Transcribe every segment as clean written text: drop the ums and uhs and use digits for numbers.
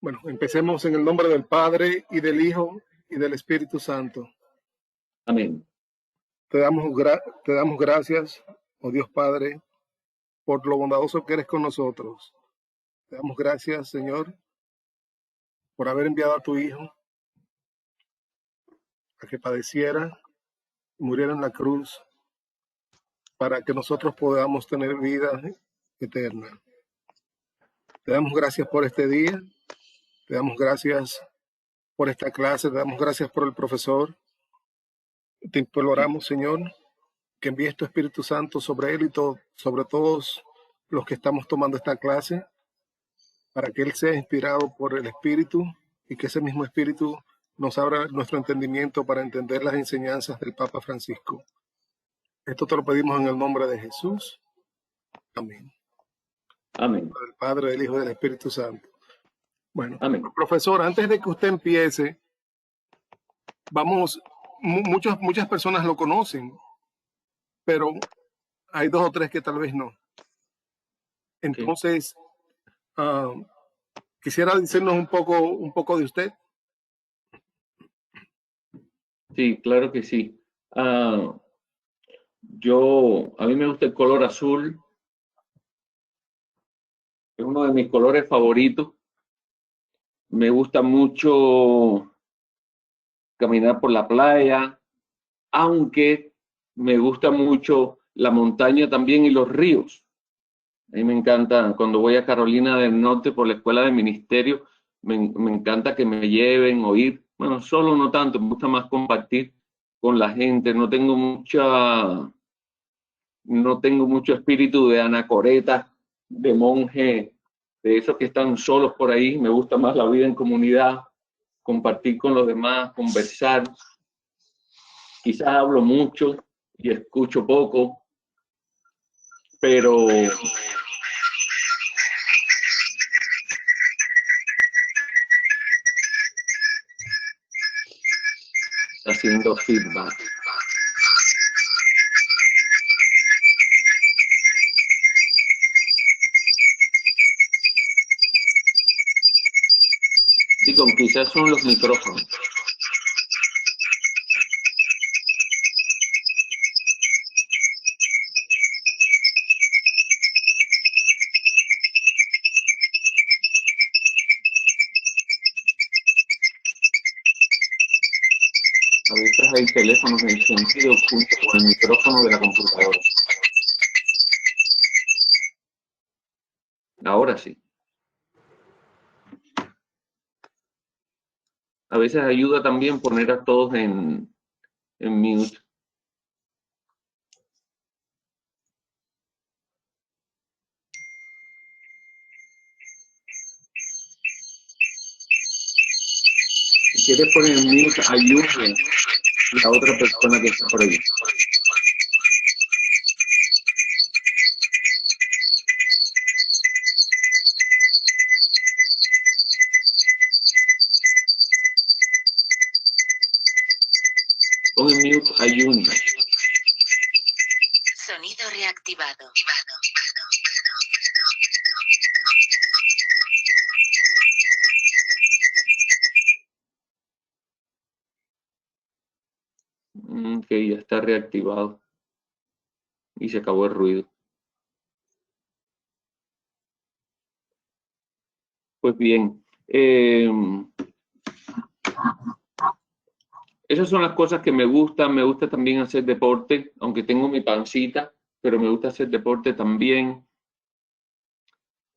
Bueno, empecemos en el nombre del Padre, y del Hijo, y del Espíritu Santo. Amén. Te damos gracias, oh Dios Padre, por lo bondadoso que eres con nosotros. Te damos gracias, Señor, por haber enviado a tu Hijo a que padeciera y muriera en la cruz para que nosotros podamos tener vida eterna. Te damos gracias por este día, te damos gracias por esta clase, te damos gracias por el profesor. Te imploramos, Señor, que envíes tu Espíritu Santo sobre él y sobre todos los que estamos tomando esta clase, para que él sea inspirado por el Espíritu y que ese mismo Espíritu nos abra nuestro entendimiento para entender las enseñanzas del Papa Francisco. Esto te lo pedimos en el nombre de Jesús. Amén. Amén. Del Padre, del Hijo y del Espíritu Santo. Bueno, amén. Profesor, antes de que usted empiece, muchas personas lo conocen, pero hay 2 o 3 que tal vez no. Entonces, quisiera decirnos un poco de usted. Sí, claro que sí. A mí me gusta el color azul. Es uno de mis colores favoritos. Me gusta mucho caminar por la playa, aunque me gusta mucho la montaña también y los ríos. A mí me encanta, cuando voy a Carolina del Norte por la escuela de ministerio, me encanta que me lleven o ir. Bueno, solo no tanto, me gusta más compartir con la gente. No tengo mucho espíritu de anacoreta, de monje, de esos que están solos por ahí. Me gusta más la vida en comunidad, compartir con los demás, conversar. Quizás hablo mucho y escucho poco, pero haciendo feedback. Digo, quizás son los micrófonos. A veces hay teléfonos encendidos junto con el micrófono de la computadora. Ahora sí. A veces ayuda también poner a todos en mute. Si quieres poner en mute, ayude a la otra persona que está por ahí. Pon en mute a Juni. Sonido reactivado. Ok, ya está reactivado. Y se acabó el ruido. Pues bien. Esas son las cosas que me gustan. Me gusta también hacer deporte, aunque tengo mi pancita, pero me gusta hacer deporte también.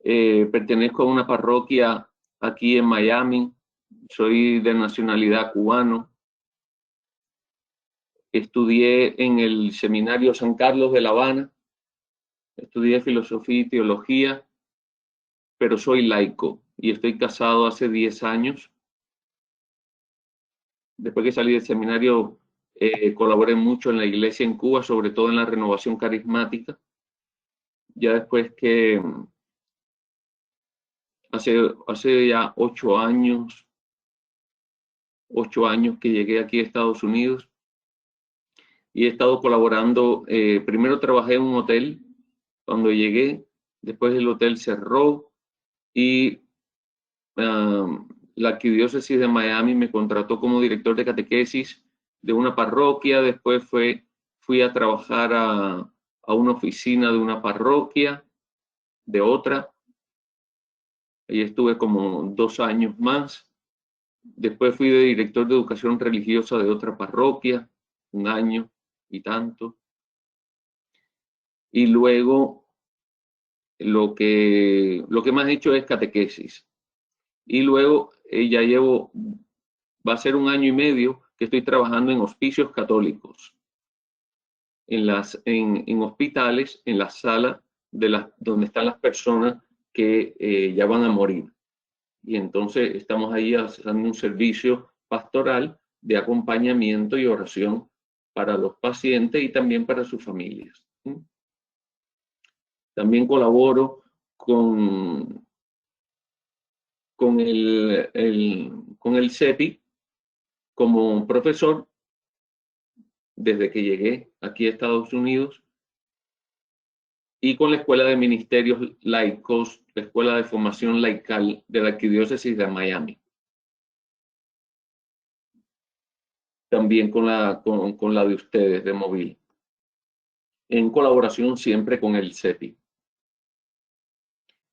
Pertenezco a una parroquia aquí en Miami. Soy de nacionalidad cubano. Estudié en el Seminario San Carlos de La Habana. Estudié filosofía y teología, pero soy laico y estoy casado hace 10 años. Después que salí del seminario, colaboré mucho en la iglesia en Cuba, sobre todo en la renovación carismática. Ya después que hace ya 8 años que llegué aquí a Estados Unidos y he estado colaborando. Primero trabajé en un hotel cuando llegué, después el hotel cerró y la Arquidiócesis de Miami me contrató como director de catequesis de una parroquia. Después fui a trabajar a una oficina de una parroquia, de otra. Ahí estuve como 2 años más. Después fui de director de educación religiosa de otra parroquia, 1 año y tanto. Y luego lo que más he hecho es catequesis. Y luego ya va a ser 1 año y medio que estoy trabajando en hospicios católicos, en hospitales, en la sala donde están las personas que ya van a morir. Y entonces estamos ahí haciendo un servicio pastoral de acompañamiento y oración para los pacientes y también para sus familias. También colaboro con el CEPI como profesor desde que llegué aquí a Estados Unidos, y con la Escuela de Ministerios Laicos, la Escuela de Formación Laical de la Arquidiócesis de Miami. También con la de ustedes, de Mobile, en colaboración siempre con el CEPI.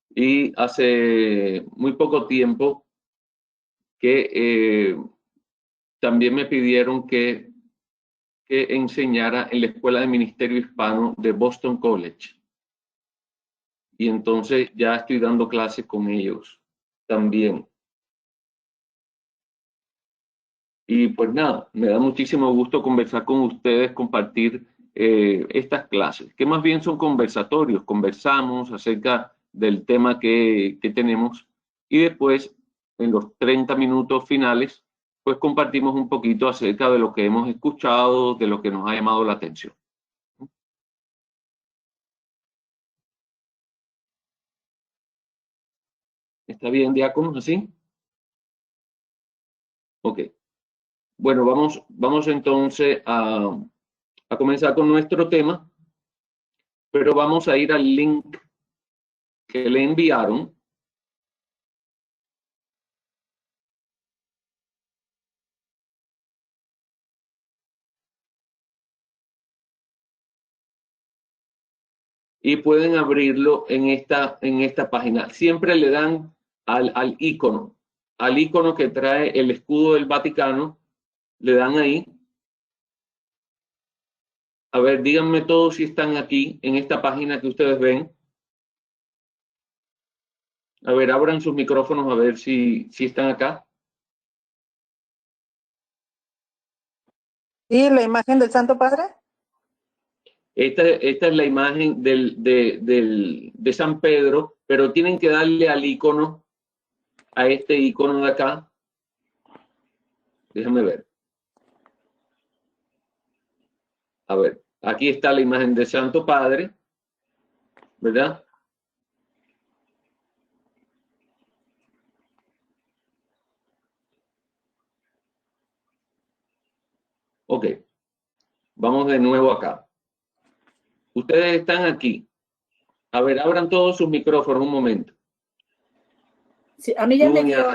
Y hace muy poco tiempo que también me pidieron que enseñara en la Escuela de Ministerio Hispano de Boston College. Y entonces ya estoy dando clases con ellos también. Y pues nada, me da muchísimo gusto conversar con ustedes, compartir estas clases, que más bien son conversatorios. Conversamos acerca del tema que tenemos y después, en los 30 minutos finales, pues compartimos un poquito acerca de lo que hemos escuchado, de lo que nos ha llamado la atención. ¿Está bien, diáconos, así? Ok. Bueno, vamos entonces a comenzar con nuestro tema, pero vamos a ir al link que le enviaron. Y pueden abrirlo en esta página. Siempre le dan al icono que trae el escudo del Vaticano, le dan ahí. A ver, díganme todos si están aquí en esta página que ustedes ven. A ver, abran sus micrófonos a ver si están acá. ¿Y la imagen del Santo Padre? Esta es la imagen de San Pedro, pero tienen que darle al icono, a este icono de acá. Déjame ver. A ver, aquí está la imagen del Santo Padre, ¿verdad? Ok, vamos de nuevo acá. Ustedes están aquí. A ver, abran todos sus micrófonos un momento. Sí, a mí ya me dio.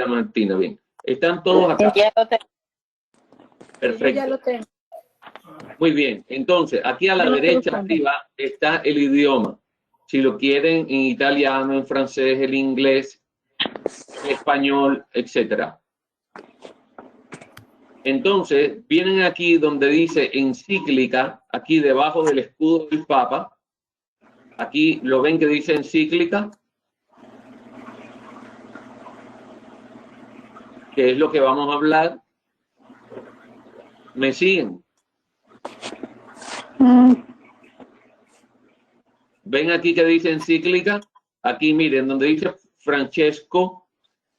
Martina, bien. Están todos acá. Ya lo tengo. Perfecto. Ya lo tengo. Muy bien. Entonces, aquí a la derecha arriba está el idioma. Si lo quieren en italiano, en francés, en inglés, en español, etcétera. Entonces, vienen aquí donde dice encíclica, aquí debajo del escudo del Papa. Aquí lo ven que dice encíclica, que es lo que vamos a hablar. ¿Me siguen? ¿Ven aquí que dice encíclica? Aquí miren, donde dice Francesco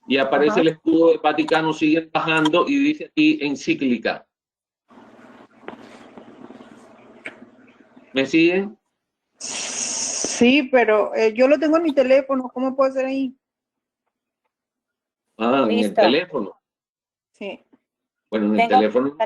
y aparece el escudo del Vaticano, siguen bajando y dice aquí encíclica. ¿Me siguen? Sí, pero yo lo tengo en mi teléfono. ¿Cómo puede ser ahí? Ah, en el teléfono. Sí. Bueno, en el teléfono.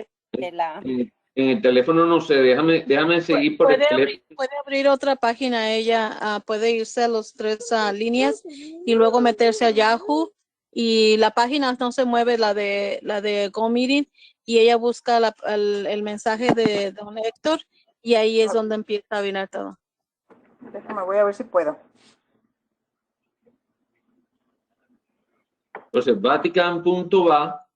En el teléfono no sé, déjame seguir por el teléfono. Puede abrir otra página, ella puede irse a los 3 líneas y luego meterse a Yahoo y la página no se mueve, la de Go Meeting, y ella busca el mensaje de don Héctor, y ahí es donde empieza a venir todo. Déjame, voy a ver si puedo. Entonces, Vatican.va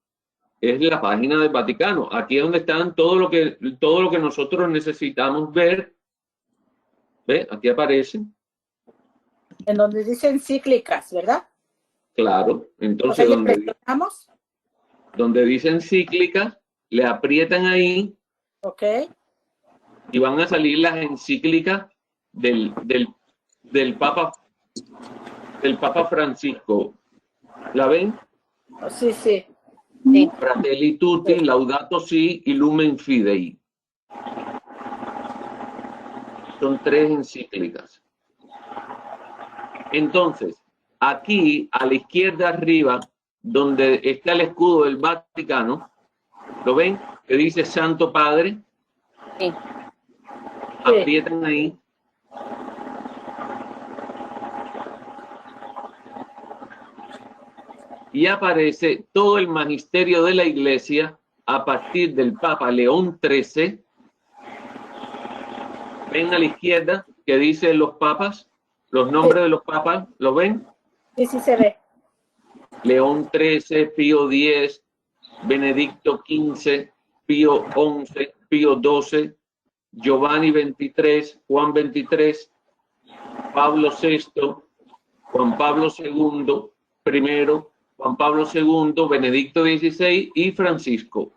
es la página del Vaticano. Aquí es donde están todo lo que nosotros necesitamos ver. ¿Ve? Aquí aparecen. En donde dice encíclicas, ¿verdad? Claro. Entonces, O sea, ¿le presionamos? donde dice encíclicas, le aprietan ahí. Ok. Y van a salir las encíclicas del Papa Francisco. ¿La ven? Sí, sí. Sí. Fratelli Tutti, Laudato Si y Lumen Fidei. Son 3 encíclicas. Entonces, aquí a la izquierda arriba, donde está el escudo del Vaticano, ¿lo ven? Que dice Santo Padre. Sí. Aprietan ahí. Y aparece todo el magisterio de la Iglesia a partir del Papa León XIII. Ven a la izquierda que dice los papas, los nombres de los papas, ¿lo ven? Sí, sí se ve. León XIII, Pío X, Benedicto XV, Pío XI, Pío XII, Giovanni XXIII, Juan XXIII, Pablo VI, Juan Pablo II, primero, Juan Pablo II, Benedicto XVI y Francisco.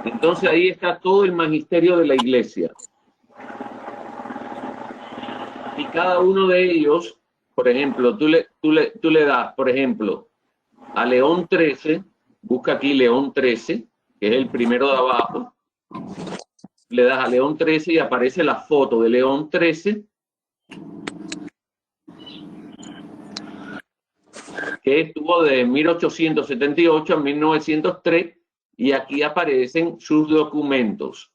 Entonces ahí está todo el magisterio de la Iglesia. Y cada uno de ellos, por ejemplo, tú le das, por ejemplo, a León XIII, busca aquí León XIII, que es el primero de abajo, le das a León XIII y aparece la foto de León XIII, que estuvo de 1878 a 1903, y aquí aparecen sus documentos.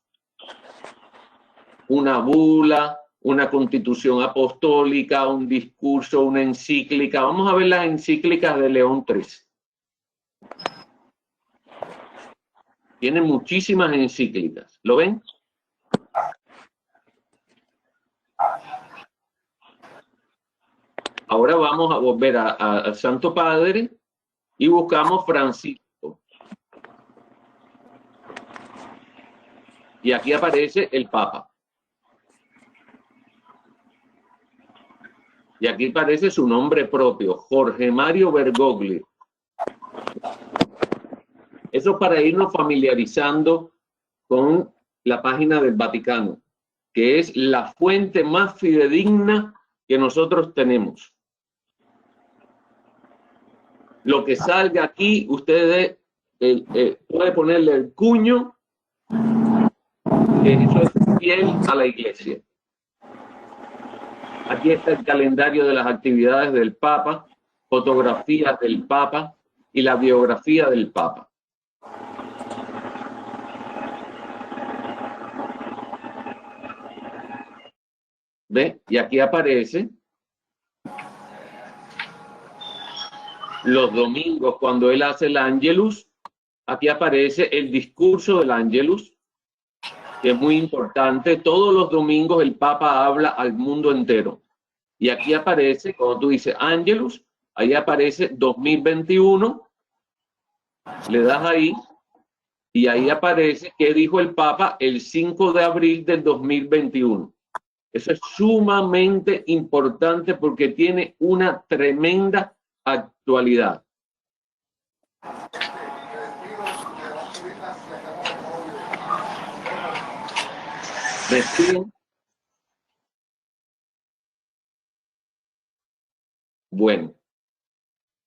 Una bula, una constitución apostólica, un discurso, una encíclica. Vamos a ver las encíclicas de León XIII. Tiene muchísimas encíclicas. ¿Lo ven? Ahora vamos a volver al Santo Padre y buscamos Francisco. Y aquí aparece el Papa. Y aquí aparece su nombre propio, Jorge Mario Bergoglio. Eso es para irnos familiarizando con la página del Vaticano, que es la fuente más fidedigna que nosotros tenemos. Lo que salga aquí, ustedes pueden ponerle el cuño, que eso es fiel a la Iglesia. Aquí está el calendario de las actividades del Papa, fotografías del Papa y la biografía del Papa. ¿Ve? Y aquí aparece los domingos cuando él hace el Angelus. Aquí aparece el discurso del Angelus, que es muy importante. Todos los domingos el Papa habla al mundo entero. Y aquí aparece, cuando tú dices Angelus, ahí aparece 2021, le das ahí, y ahí aparece qué dijo el Papa el 5 de abril del 2021. Eso es sumamente importante porque tiene una tremenda actualidad. ¿Me siguen?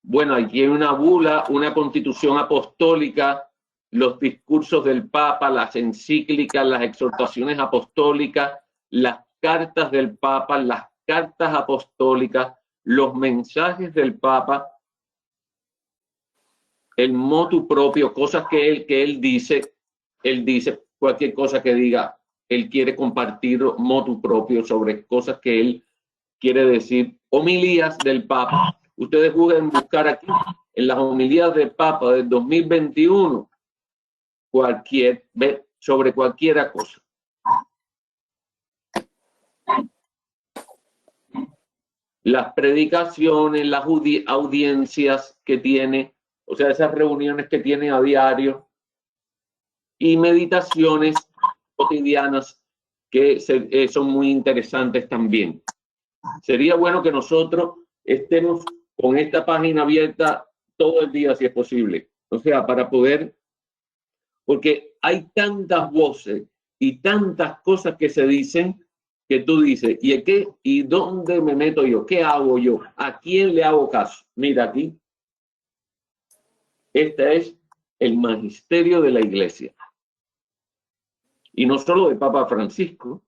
Bueno, aquí hay una bula, una constitución apostólica, los discursos del Papa, las encíclicas, las exhortaciones apostólicas, las cartas del Papa, las cartas apostólicas, los mensajes del Papa, el motu propio, cosas que él dice cualquier cosa que diga, él quiere compartir motu propio sobre cosas que él quiere decir homilías del Papa. Ustedes pueden buscar aquí en las homilías del Papa del 2021 sobre cualquier cosa. Las predicaciones, las audiencias que tiene, o sea, esas reuniones que tiene a diario, y meditaciones cotidianas que son muy interesantes también. Sería bueno que nosotros estemos con esta página abierta todo el día, si es posible. O sea, para poder, porque hay tantas voces y tantas cosas que se dicen que tú dices, ¿y dónde me meto yo? ¿Qué hago yo? ¿A quién le hago caso? Mira aquí. Este es el magisterio de la Iglesia. Y no solo de Papa Francisco,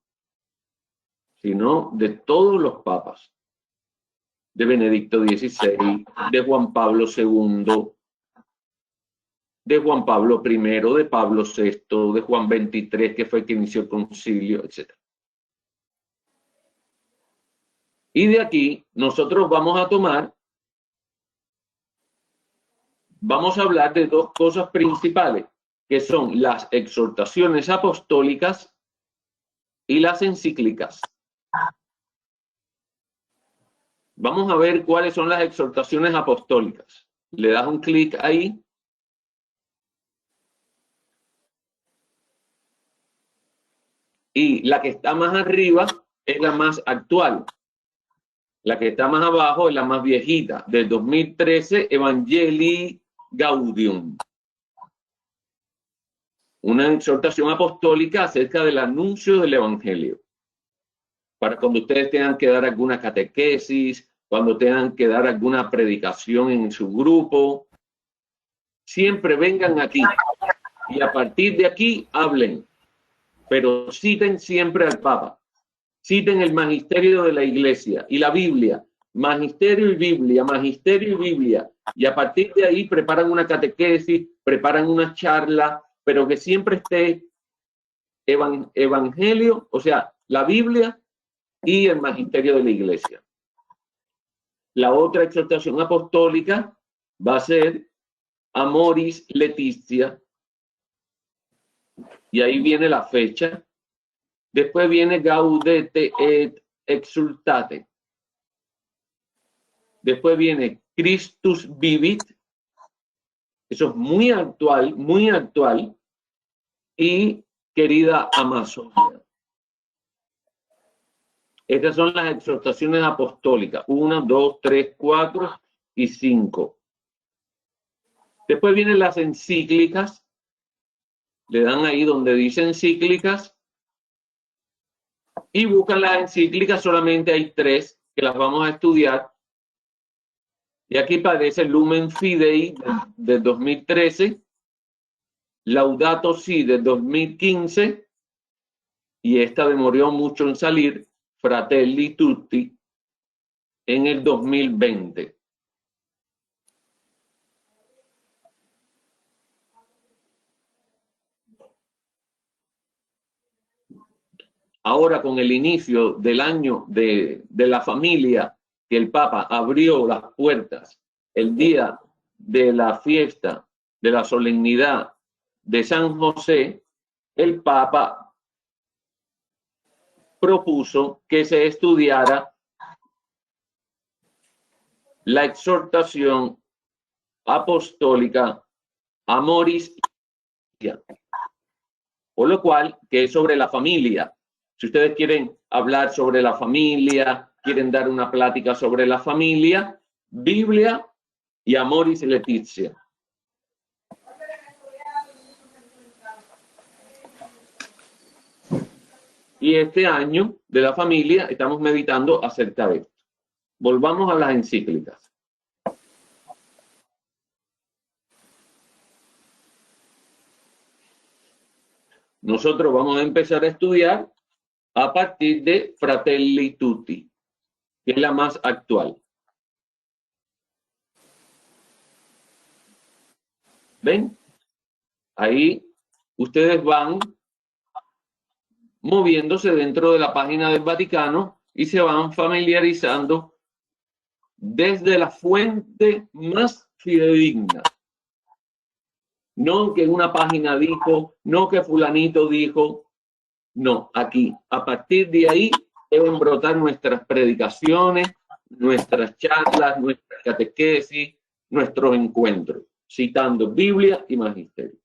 sino de todos los papas. De Benedicto XVI, de Juan Pablo II, de Juan Pablo I, de Pablo VI, de Juan XXIII, que fue el que inició el concilio, etc. Y de aquí nosotros vamos a hablar de dos cosas principales, que son las exhortaciones apostólicas y las encíclicas. Vamos a ver cuáles son las exhortaciones apostólicas. Le das un clic ahí. Y la que está más arriba es la más actual. La que está más abajo es la más viejita, del 2013, Evangelii Gaudium. Una exhortación apostólica acerca del anuncio del Evangelio. Para cuando ustedes tengan que dar alguna catequesis, cuando tengan que dar alguna predicación en su grupo, siempre vengan aquí y a partir de aquí hablen, pero citen siempre al Papa, citen el magisterio de la Iglesia y la Biblia, magisterio y Biblia, magisterio y Biblia, y a partir de ahí preparan una catequesis, preparan una charla, pero que siempre esté evangelio, o sea, la Biblia y el magisterio de la Iglesia. La otra exhortación apostólica va a ser Amoris Laetitia, y ahí viene la fecha. Después viene Gaudete et Exsultate. Después viene Christus Vivit. Eso es muy actual, muy actual. Y Querida Amazonia. Estas son las exhortaciones apostólicas. 1, 2, 3, 4 y 5. Después vienen las encíclicas. Le dan ahí donde dice encíclicas. Y buscan las encíclicas. Solamente hay 3 que las vamos a estudiar. Y aquí aparece Lumen Fidei del 2013. Laudato Si del 2015. Y esta demoró mucho en salir. Fratelli Tutti en el 2020. Ahora, con el inicio del año de la familia, que el Papa abrió las puertas el día de la fiesta, de la solemnidad de San José, el Papa propuso que se estudiara la exhortación apostólica Amoris Laetitia, por lo cual, que es sobre la familia. Si ustedes quieren hablar sobre la familia, quieren dar una plática sobre la familia, Biblia y Amoris Laetitia. Y este año de la familia estamos meditando acerca de esto. Volvamos a las encíclicas. Nosotros vamos a empezar a estudiar a partir de Fratelli Tutti, que es la más actual. ¿Ven? Ahí ustedes van moviéndose dentro de la página del Vaticano y se van familiarizando desde la fuente más fidedigna. No que una página dijo, no que fulanito dijo, no, aquí. A partir de ahí deben brotar nuestras predicaciones, nuestras charlas, nuestras catequesis, nuestros encuentros, citando Biblia y Magisterio.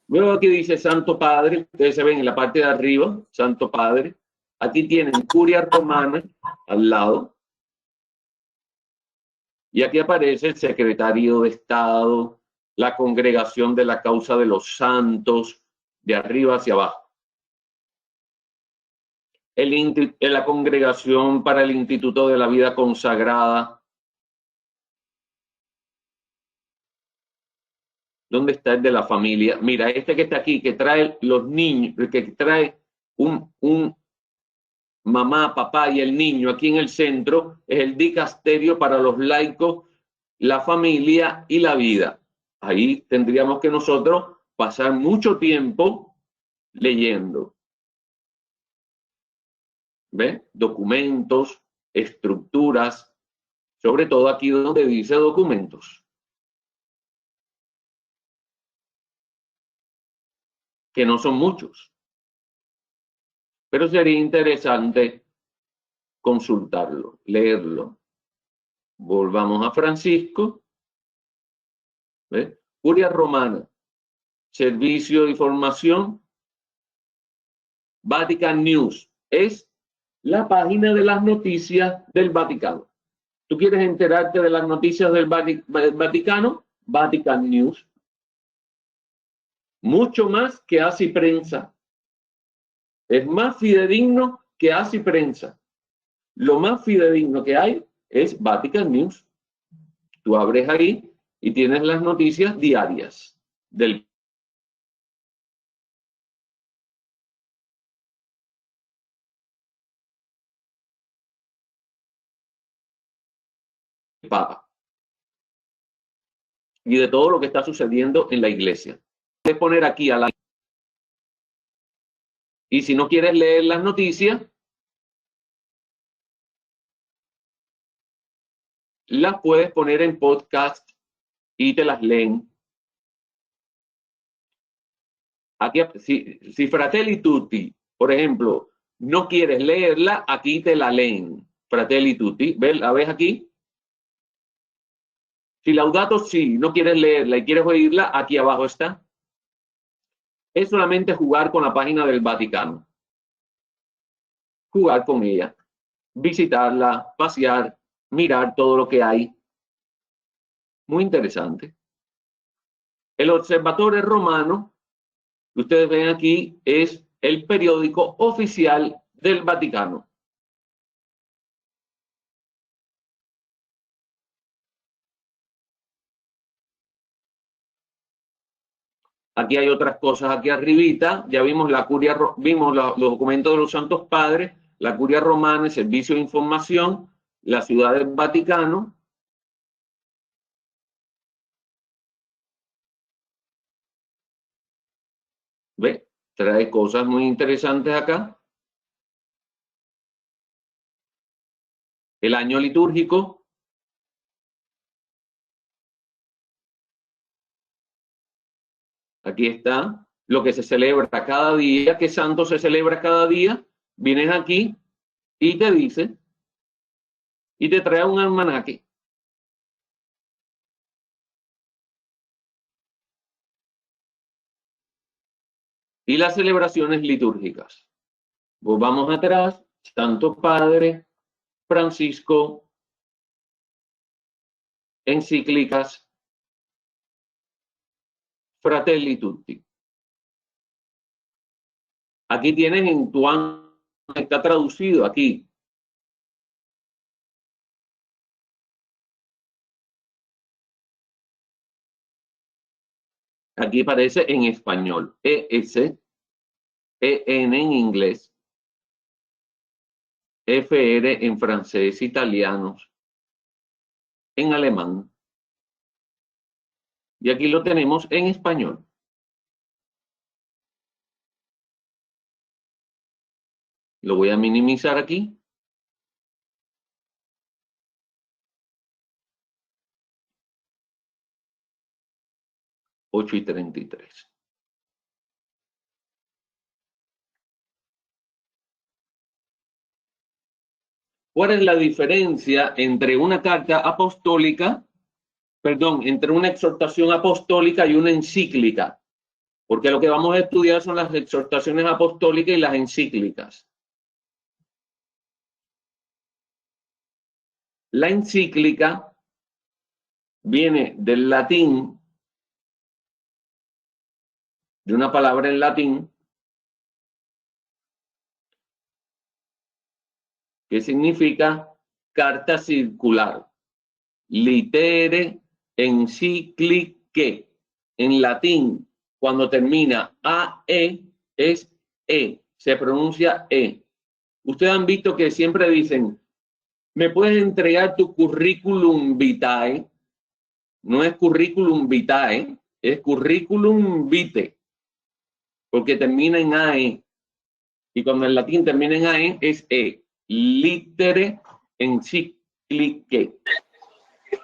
Luego aquí dice Santo Padre, ustedes se ven en la parte de arriba, Santo Padre. Aquí tienen Curia Romana al lado. Y aquí aparece el Secretario de Estado, la Congregación de la Causa de los Santos, de arriba hacia abajo. La Congregación para el Instituto de la Vida Consagrada. ¿Dónde está el de la familia? Mira, este que está aquí, que trae los niños, que trae un mamá, papá y el niño aquí en el centro, es el dicasterio para los laicos, la familia y la vida. Ahí tendríamos que nosotros pasar mucho tiempo leyendo. ¿Ven? Documentos, estructuras, sobre todo aquí donde dice documentos. Que no son muchos. Pero sería interesante consultarlo, leerlo. Volvamos a Francisco. ¿Ves? Curia Romana, Servicio de Información, Vatican News. Es la página de las noticias del Vaticano. ¿Tú quieres enterarte de las noticias del Vaticano? Vatican News. Mucho más que Así Prensa. Es más fidedigno que Así Prensa. Lo más fidedigno que hay es Vatican News. Tú abres ahí y tienes las noticias diarias del Papa y de todo lo que está sucediendo en la iglesia. Puedes poner aquí a la... Y si no quieres leer las noticias, las puedes poner en podcast y te las leen. Aquí, si Fratelli Tutti, por ejemplo, no quieres leerla, aquí te la leen. Fratelli Tutti, ¿la ves aquí? Si Laudato Si no quieres leerla y quieres oírla, aquí abajo está. Es solamente jugar con la página del Vaticano. Jugar con ella, visitarla, pasear, mirar todo lo que hay. Muy interesante. El Observatore Romano, que ustedes ven aquí, es el periódico oficial del Vaticano. Aquí hay otras cosas aquí arribita. Ya vimos la curia, vimos los documentos de los Santos Padres, la Curia Romana, el Servicio de Información, la Ciudad del Vaticano. ¿Ve? Trae cosas muy interesantes acá. El año litúrgico. Aquí está lo que se celebra cada día, qué santo se celebra cada día. Vienes aquí y te dice, y te trae un almanaque. Y las celebraciones litúrgicas. Volvamos atrás, Santo Padre, Francisco, encíclicas, Fratelli Tutti. Aquí tienes en tu está traducido aquí. Aquí aparece en español. ES, EN en inglés, FR en francés, italianos, en alemán. Y aquí lo tenemos en español. Lo voy a minimizar aquí. 8:33. ¿Cuál es la diferencia entre una carta apostólica, entre una exhortación apostólica y una encíclica? Porque lo que vamos a estudiar son las exhortaciones apostólicas y las encíclicas. La encíclica viene del latín, de una palabra en latín, que significa carta circular. Litere encyclicae. En latín, cuando termina AE, es E. Se pronuncia E. Ustedes han visto que siempre dicen, ¿me puedes entregar tu currículum vitae? No es currículum vitae, es currículum vitae, porque termina en AE. Y cuando en latín termina en AE, es E. Litere encyclicae,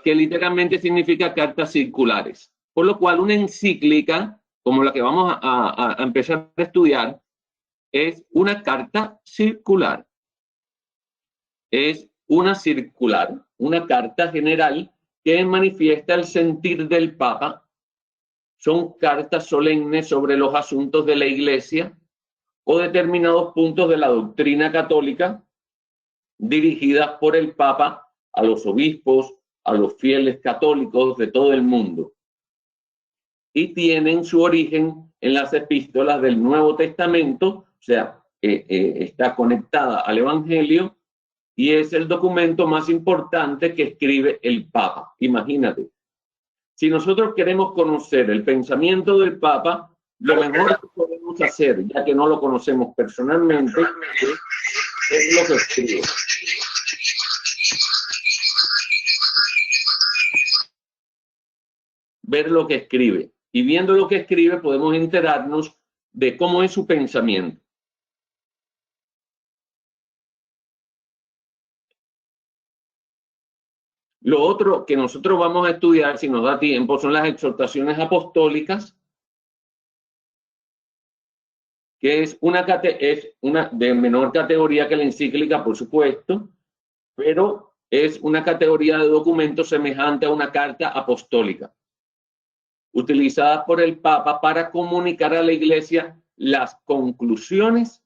que literalmente significa cartas circulares. Por lo cual una encíclica, como la que vamos a empezar a estudiar, es una carta circular. Es una circular, una carta general que manifiesta el sentir del Papa. Son cartas solemnes sobre los asuntos de la Iglesia o determinados puntos de la doctrina católica dirigidas por el Papa a los obispos, a los fieles católicos de todo el mundo. Y tienen su origen en las epístolas del Nuevo Testamento, o sea, está conectada al Evangelio y es el documento más importante que escribe el Papa. Imagínate, si nosotros queremos conocer el pensamiento del Papa, lo mejor que podemos hacer, ya que no lo conocemos personalmente, es lo que escribe. Ver lo que escribe. Y viendo lo que escribe podemos enterarnos de cómo es su pensamiento. Lo otro que nosotros vamos a estudiar, si nos da tiempo, son las exhortaciones apostólicas, que es una de menor categoría que la encíclica, por supuesto, pero es una categoría de documento semejante a una carta apostólica, utilizada por el Papa para comunicar a la Iglesia las conclusiones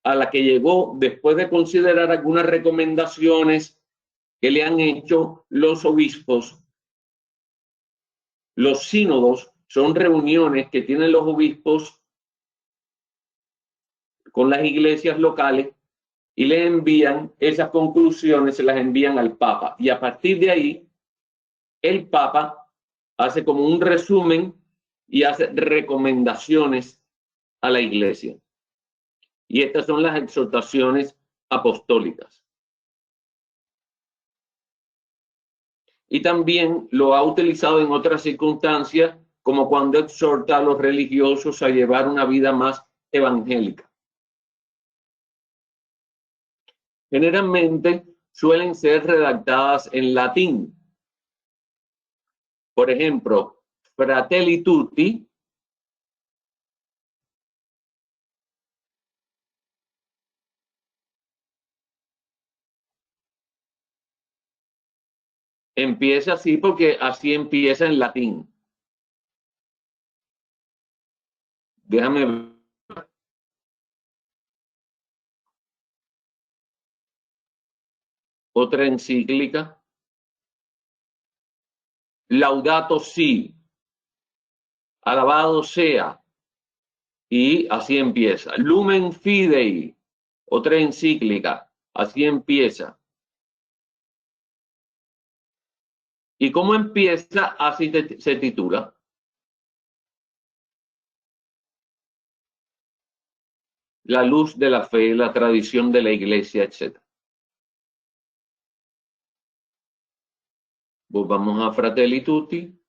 a las que llegó después de considerar algunas recomendaciones que le han hecho los obispos. Los sínodos son reuniones que tienen los obispos con las iglesias locales y le envían esas conclusiones, se las envían al Papa. Y a partir de ahí, el Papa hace como un resumen y hace recomendaciones a la iglesia. Y estas son las exhortaciones apostólicas. Y también lo ha utilizado en otras circunstancias, como cuando exhorta a los religiosos a llevar una vida más evangélica. Generalmente suelen ser redactadas en latín. Por ejemplo, Fratelli Tutti empieza así porque así empieza en latín. Déjame ver. Otra encíclica. Laudato Si. Alabado sea. Y así empieza. Lumen Fidei. Otra encíclica. Así empieza. ¿Y cómo empieza? Así se titula. La luz de la fe, la tradición de la iglesia, etc. Vamos a Fratelli Tutti.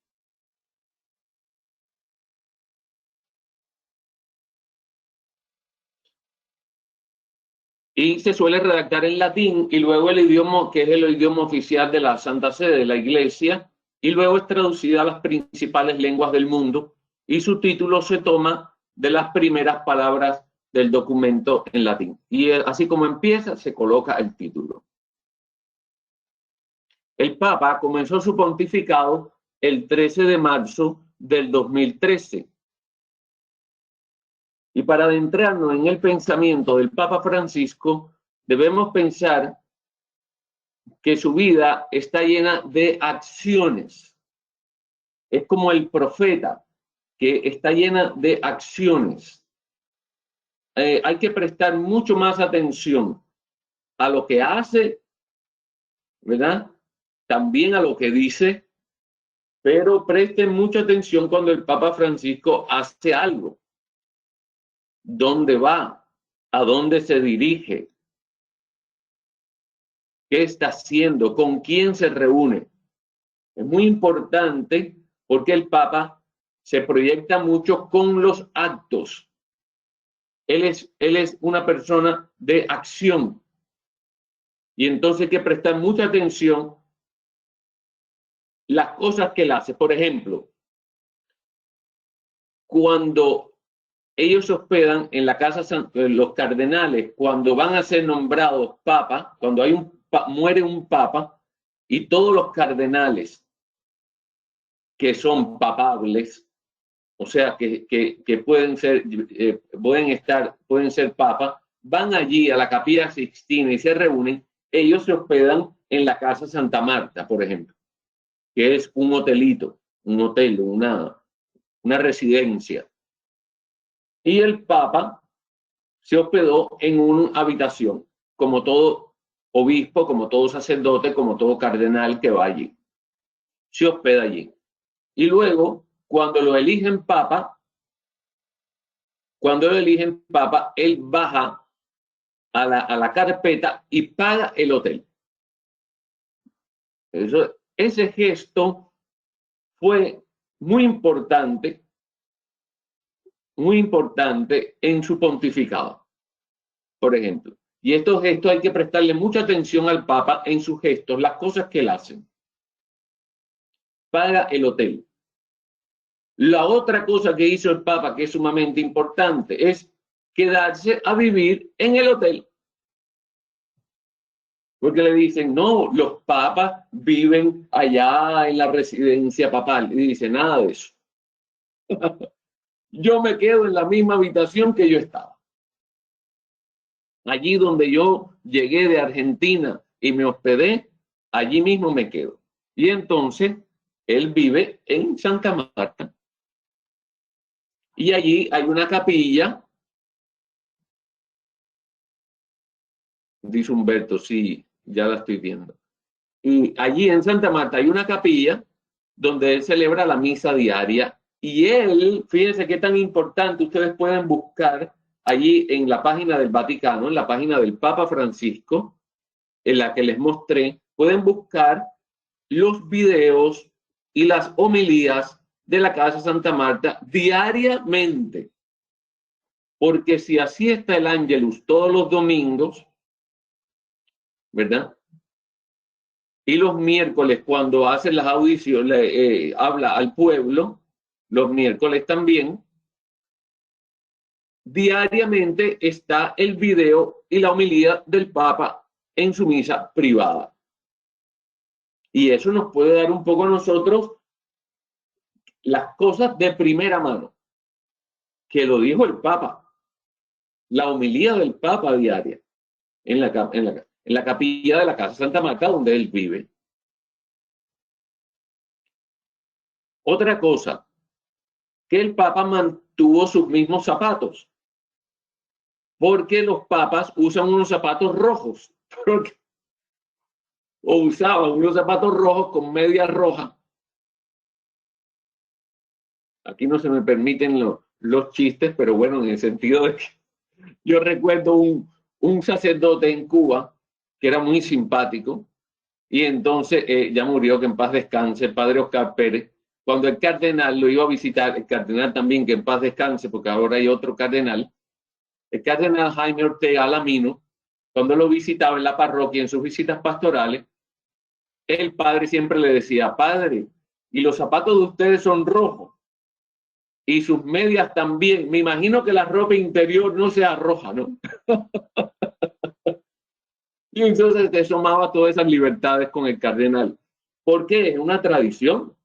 Y se suele redactar en latín y luego el idioma, que es el idioma oficial de la Santa Sede, de la Iglesia, y luego es traducida a las principales lenguas del mundo y su título se toma de las primeras palabras del documento en latín. Y así como empieza, se coloca el título. El Papa comenzó su pontificado el 13 de marzo del 2013. Y para adentrarnos en el pensamiento del Papa Francisco, debemos pensar que su vida está llena de acciones. Es como el profeta, que está llena de acciones. Hay que prestar mucho más atención a lo que hace, ¿verdad? También a lo que dice, pero presten mucha atención cuando el Papa Francisco hace algo. ¿Dónde va? ¿A dónde se dirige? ¿Qué está haciendo? ¿Con quién se reúne? Es muy importante porque el Papa se proyecta mucho con los actos. Él es una persona de acción. Y entonces hay que prestar mucha atención las cosas que él hace. Por ejemplo, cuando ellos se hospedan en la casa, los cardenales, cuando van a ser nombrados papa, cuando hay muere un papa, y todos los cardenales que son papables, o sea, que pueden ser papa, van allí a la Capilla Sixtina y se reúnen. Ellos se hospedan en la Casa Santa Marta, por ejemplo, que es un hotelito, un hotel, una residencia. Y el Papa se hospedó en una habitación, como todo obispo, como todo sacerdote, como todo cardenal que va allí. Se hospeda allí. Y luego, cuando lo eligen Papa, él baja a la carpeta y paga el hotel. Ese gesto fue muy importante en su pontificado, por ejemplo. Y estos gestos hay que prestarle mucha atención al Papa en sus gestos, las cosas que él hace. Paga el hotel. La otra cosa que hizo el Papa, que es sumamente importante, es quedarse a vivir en el hotel. Porque le dicen, no, los papas viven allá en la residencia papal. Y dice, nada de eso. Yo me quedo en la misma habitación que yo estaba. Allí donde yo llegué de Argentina y me hospedé, allí mismo me quedo. Y entonces, él vive en Santa Marta. Y allí hay una capilla. Dice Humberto, sí, ya la estoy viendo. Y allí en Santa Marta hay una capilla donde él celebra la misa diaria. Y él, fíjense qué tan importante, ustedes pueden buscar allí en la página del Vaticano, en la página del Papa Francisco, en la que les mostré, pueden buscar los videos y las homilías de la Casa Santa Marta diariamente. Porque si así está el Ángelus todos los domingos, ¿verdad? Y los miércoles, cuando hace las audiciones, habla al pueblo, los miércoles también, diariamente está el video y la homilía del Papa en su misa privada. Y eso nos puede dar un poco a nosotros las cosas de primera mano, que lo dijo el Papa, la homilía del Papa diaria en la capilla de la Casa Santa Marta donde él vive. Otra cosa, que el Papa mantuvo sus mismos zapatos, porque los papas usan unos zapatos rojos, o usaban unos zapatos rojos con media roja. Aquí no se me permiten los chistes, pero bueno, en el sentido de que yo recuerdo un sacerdote en Cuba que era muy simpático, y entonces ya murió, que en paz descanse, el padre Oscar Pérez. Cuando el cardenal lo iba a visitar, el cardenal también, que en paz descanse, porque ahora hay otro cardenal, el cardenal Jaime Ortega Alamino, cuando lo visitaba en la parroquia, en sus visitas pastorales, el padre siempre le decía, padre, y los zapatos de ustedes son rojos y sus medias también, me imagino que la ropa interior no sea roja, ¿no? Y entonces te tomaba todas esas libertades con el cardenal, porque es una tradición.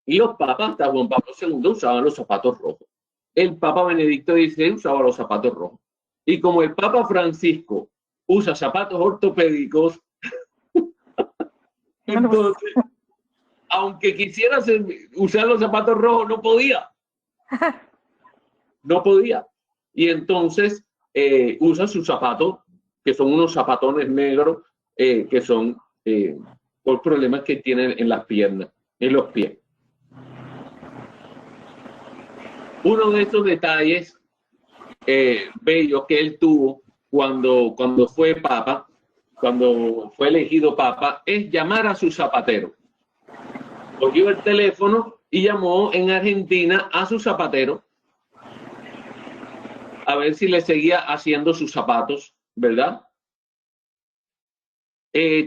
Y los papas, hasta Juan Pablo II, usaban los zapatos rojos. El Papa Benedicto XVI usaba los zapatos rojos. Y como el Papa Francisco usa zapatos ortopédicos, entonces, aunque quisiera usar los zapatos rojos, no podía. No podía. Y entonces usa sus zapatos, que son unos zapatones negros, que son por problemas que tienen en las piernas, en los pies. Uno de esos detalles bellos que él tuvo cuando fue papa, cuando fue elegido papa, es llamar a su zapatero. Cogió el teléfono y llamó en Argentina a su zapatero a ver si le seguía haciendo sus zapatos, ¿verdad?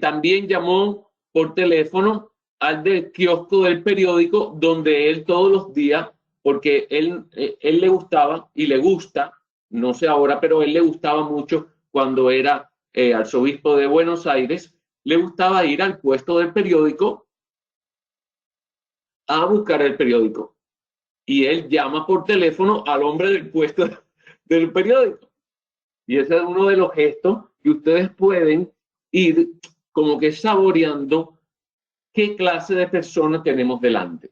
También llamó por teléfono al del kiosco del periódico donde él todos los días, porque él le gustaba y le gusta, no sé ahora, pero él le gustaba mucho cuando era arzobispo de Buenos Aires, le gustaba ir al puesto del periódico a buscar el periódico. Y él llama por teléfono al hombre del puesto del periódico. Y ese es uno de los gestos que ustedes pueden ir como que saboreando qué clase de persona tenemos delante.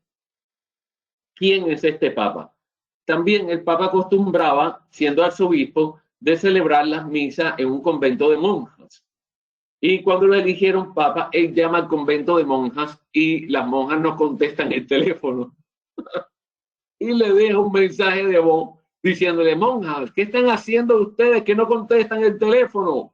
¿Quién es este papa? También el papa acostumbraba, siendo arzobispo, de celebrar las misas en un convento de monjas. Y cuando lo eligieron papa, él llama al convento de monjas y las monjas no contestan el teléfono. Y le deja un mensaje de voz diciéndole: monjas, ¿qué están haciendo ustedes que no contestan el teléfono?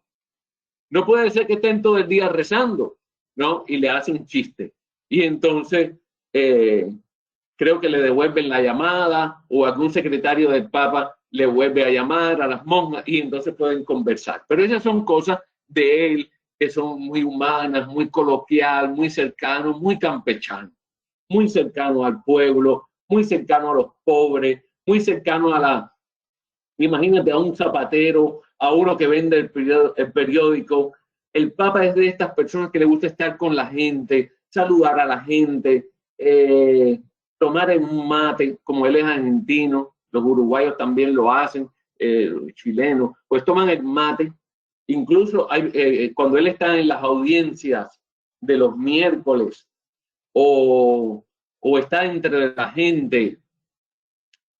No puede ser que estén todo el día rezando, ¿no? Y le hacen un chiste. Y entonces creo que le devuelven la llamada o algún secretario del Papa le vuelve a llamar a las monjas y entonces pueden conversar. Pero esas son cosas de él que son muy humanas, muy coloquial, muy cercano, muy campechano, muy cercano al pueblo, muy cercano a los pobres, muy cercano a la... Imagínate a un zapatero, a uno que vende el periódico. El Papa es de estas personas que le gusta estar con la gente, saludar a la gente, tomar un mate, como él es argentino, los uruguayos también lo hacen, los chilenos, pues toman el mate. Incluso cuando él está en las audiencias de los miércoles o está entre la gente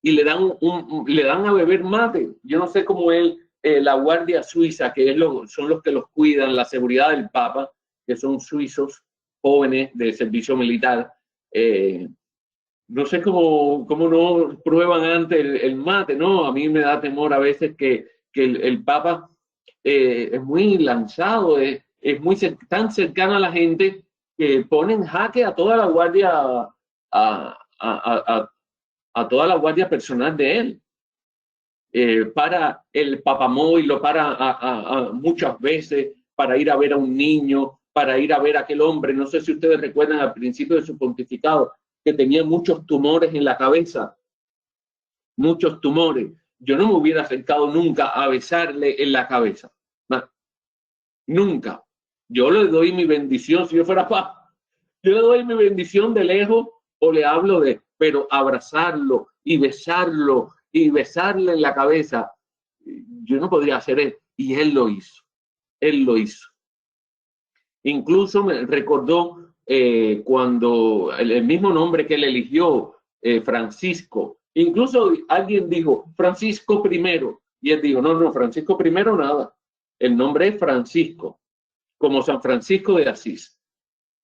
y le dan a beber mate. Yo no sé cómo él, la Guardia Suiza, que son los que los cuidan, la seguridad del Papa, que son suizos jóvenes de servicio militar, no sé cómo no prueban antes el mate, ¿no? A mí me da temor a veces que el Papa es muy lanzado, es muy tan cercano a la gente que pone en jaque a toda la guardia, a toda la guardia personal de él. Para el papamóvil, lo para muchas veces para ir a ver a un niño, para ir a ver a aquel hombre. No sé si ustedes recuerdan al principio de su pontificado que tenía muchos tumores en la cabeza, muchos tumores. Yo no me hubiera acercado nunca a besarle en la cabeza, no, nunca. Yo le doy mi bendición, si yo fuera papa, yo le doy mi bendición de lejos o le hablo pero abrazarlo y besarlo y besarle en la cabeza, yo no podría hacer eso. Y él lo hizo, él lo hizo. Incluso me recordó cuando el mismo nombre que él eligió, Francisco, incluso alguien dijo Francisco I, y él dijo, no, Francisco I nada, el nombre es Francisco, como San Francisco de Asís.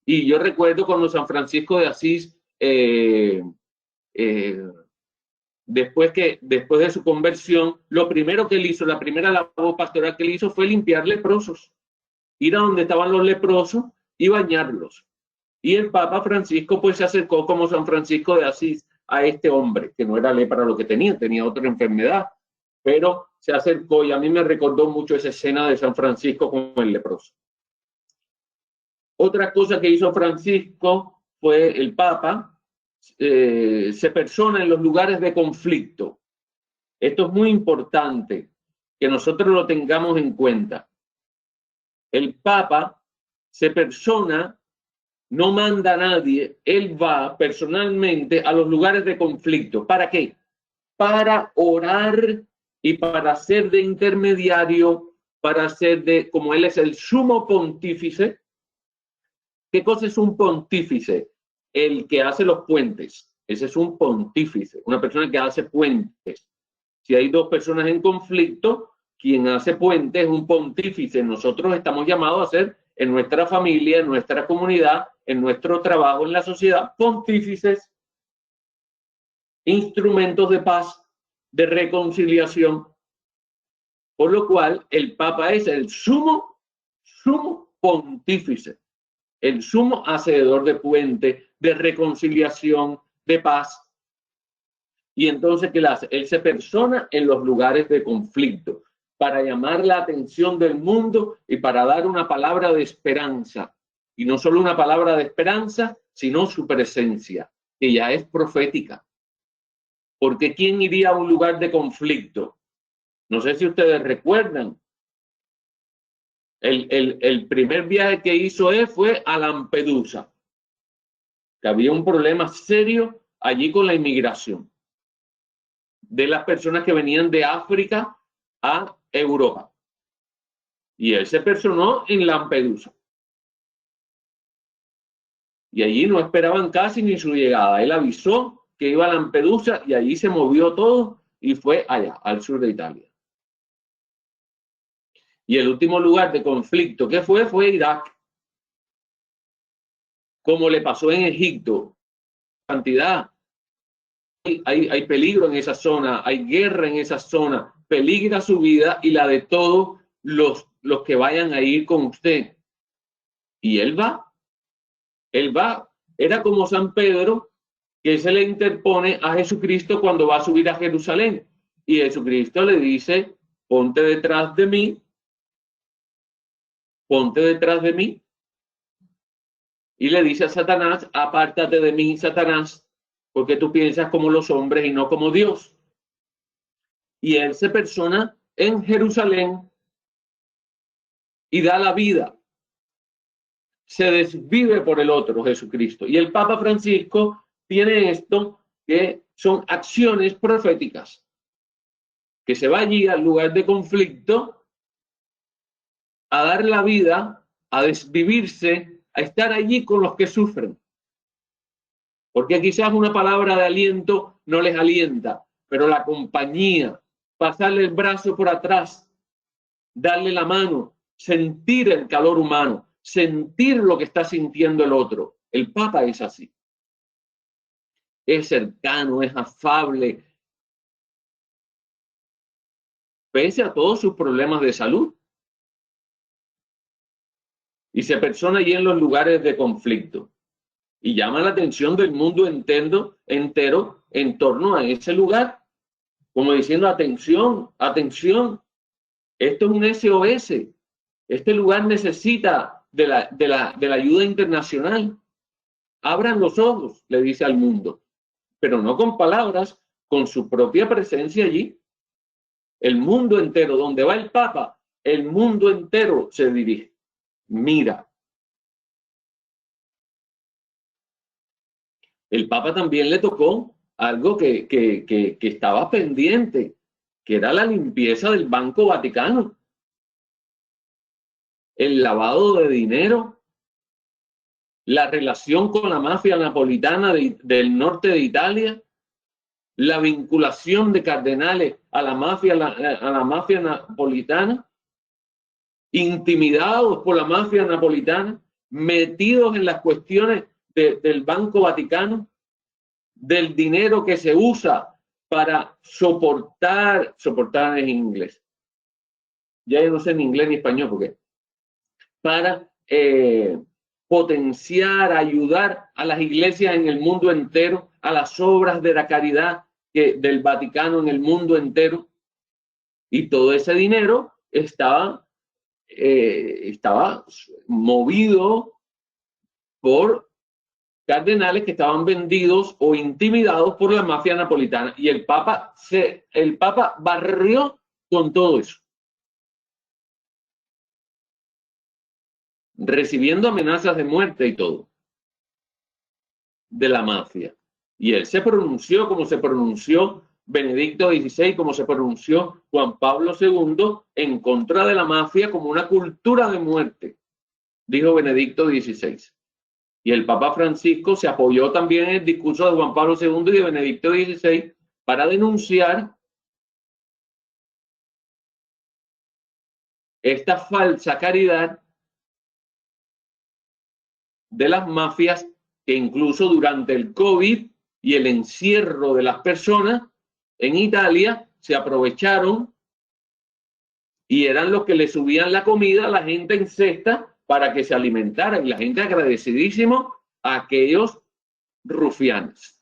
Y yo recuerdo cuando San Francisco de Asís, después de su conversión, lo primero que él hizo, la primera labor pastoral que él hizo fue limpiar leprosos, ir a donde estaban los leprosos y bañarlos. Y el Papa Francisco pues se acercó como San Francisco de Asís a este hombre, que no era lepra lo que tenía otra enfermedad, pero se acercó y a mí me recordó mucho esa escena de San Francisco con el leproso. Otra cosa que hizo Francisco fue el Papa, se persona en los lugares de conflicto. Esto es muy importante que nosotros lo tengamos en cuenta. El Papa se persona, no manda a nadie, él va personalmente a los lugares de conflicto. ¿Para qué? Para orar y para ser de intermediario, para ser de, como él es el sumo pontífice. ¿Qué cosa es un pontífice? El que hace los puentes. Ese es un pontífice, una persona que hace puentes. Si hay dos personas en conflicto, quien hace puentes es un pontífice. Nosotros estamos llamados a ser, en nuestra familia, en nuestra comunidad, en nuestro trabajo, en la sociedad, pontífices, instrumentos de paz, de reconciliación. Por lo cual, el Papa es el sumo pontífice, el sumo hacedor de puente, de reconciliación, de paz. Y entonces, ¿qué le hace? Él se persona en los lugares de conflicto para llamar la atención del mundo y para dar una palabra de esperanza. Y no solo una palabra de esperanza, sino su presencia, que ya es profética. Porque ¿quién iría a un lugar de conflicto? No sé si ustedes recuerdan. El primer viaje que hizo él fue a Lampedusa, que había un problema serio allí con la inmigración de las personas que venían de África a Europa. Y él se personó en Lampedusa. Y allí no esperaban casi ni su llegada. Él avisó que iba a Lampedusa y allí se movió todo y fue allá, al sur de Italia. Y el último lugar de conflicto que fue Irak. Como le pasó en Egipto. Cantidad. Hay peligro en esa zona, hay guerra en esa zona, peligra su vida y la de todos los que vayan a ir con usted. Y él va, era como San Pedro, que se le interpone a Jesucristo cuando va a subir a Jerusalén. Y Jesucristo le dice, ponte detrás de mí, ponte detrás de mí. Y le dice a Satanás, apártate de mí, Satanás, porque tú piensas como los hombres y no como Dios. Y él se persona en Jerusalén y da la vida. Se desvive por el otro, Jesucristo. Y el Papa Francisco tiene esto, que son acciones proféticas. Que se va allí al lugar de conflicto a dar la vida, a desvivirse, a estar allí con los que sufren. Porque quizás una palabra de aliento no les alienta, pero la compañía, pasarle el brazo por atrás, darle la mano, sentir el calor humano, sentir lo que está sintiendo el otro. El Papa es así. Es cercano, es afable, pese a todos sus problemas de salud. Y se persona allí en los lugares de conflicto. Y llama la atención del mundo entero en torno a ese lugar, como diciendo, atención, atención, esto es un SOS, este lugar necesita de la ayuda internacional. Abran los ojos, le dice al mundo, pero no con palabras, con su propia presencia allí. El mundo entero, donde va el Papa, el mundo entero se dirige. Mira. El Papa también le tocó algo que estaba pendiente, que era la limpieza del Banco Vaticano, el lavado de dinero, la relación con la mafia napolitana del norte de Italia, la vinculación de cardenales a la mafia napolitana, intimidados por la mafia napolitana, metidos en las cuestiones del Banco Vaticano, del dinero que se usa para soportar en inglés. Ya yo no sé ni inglés ni español porque para potenciar, ayudar a las iglesias en el mundo entero, a las obras de la caridad del Vaticano en el mundo entero. Y todo ese dinero estaba movido por cardenales que estaban vendidos o intimidados por la mafia napolitana. Y el Papa barrió con todo eso, recibiendo amenazas de muerte y todo, de la mafia. Y él se pronunció como se pronunció Benedicto XVI, como se pronunció Juan Pablo II, en contra de la mafia como una cultura de muerte, dijo Benedicto XVI. Y el Papa Francisco se apoyó también en el discurso de Juan Pablo II y de Benedicto XVI para denunciar esta falsa caridad de las mafias que incluso durante el COVID y el encierro de las personas en Italia se aprovecharon y eran los que le subían la comida a la gente en cesta para que se alimentara, y la gente agradecidísimo a aquellos rufianes.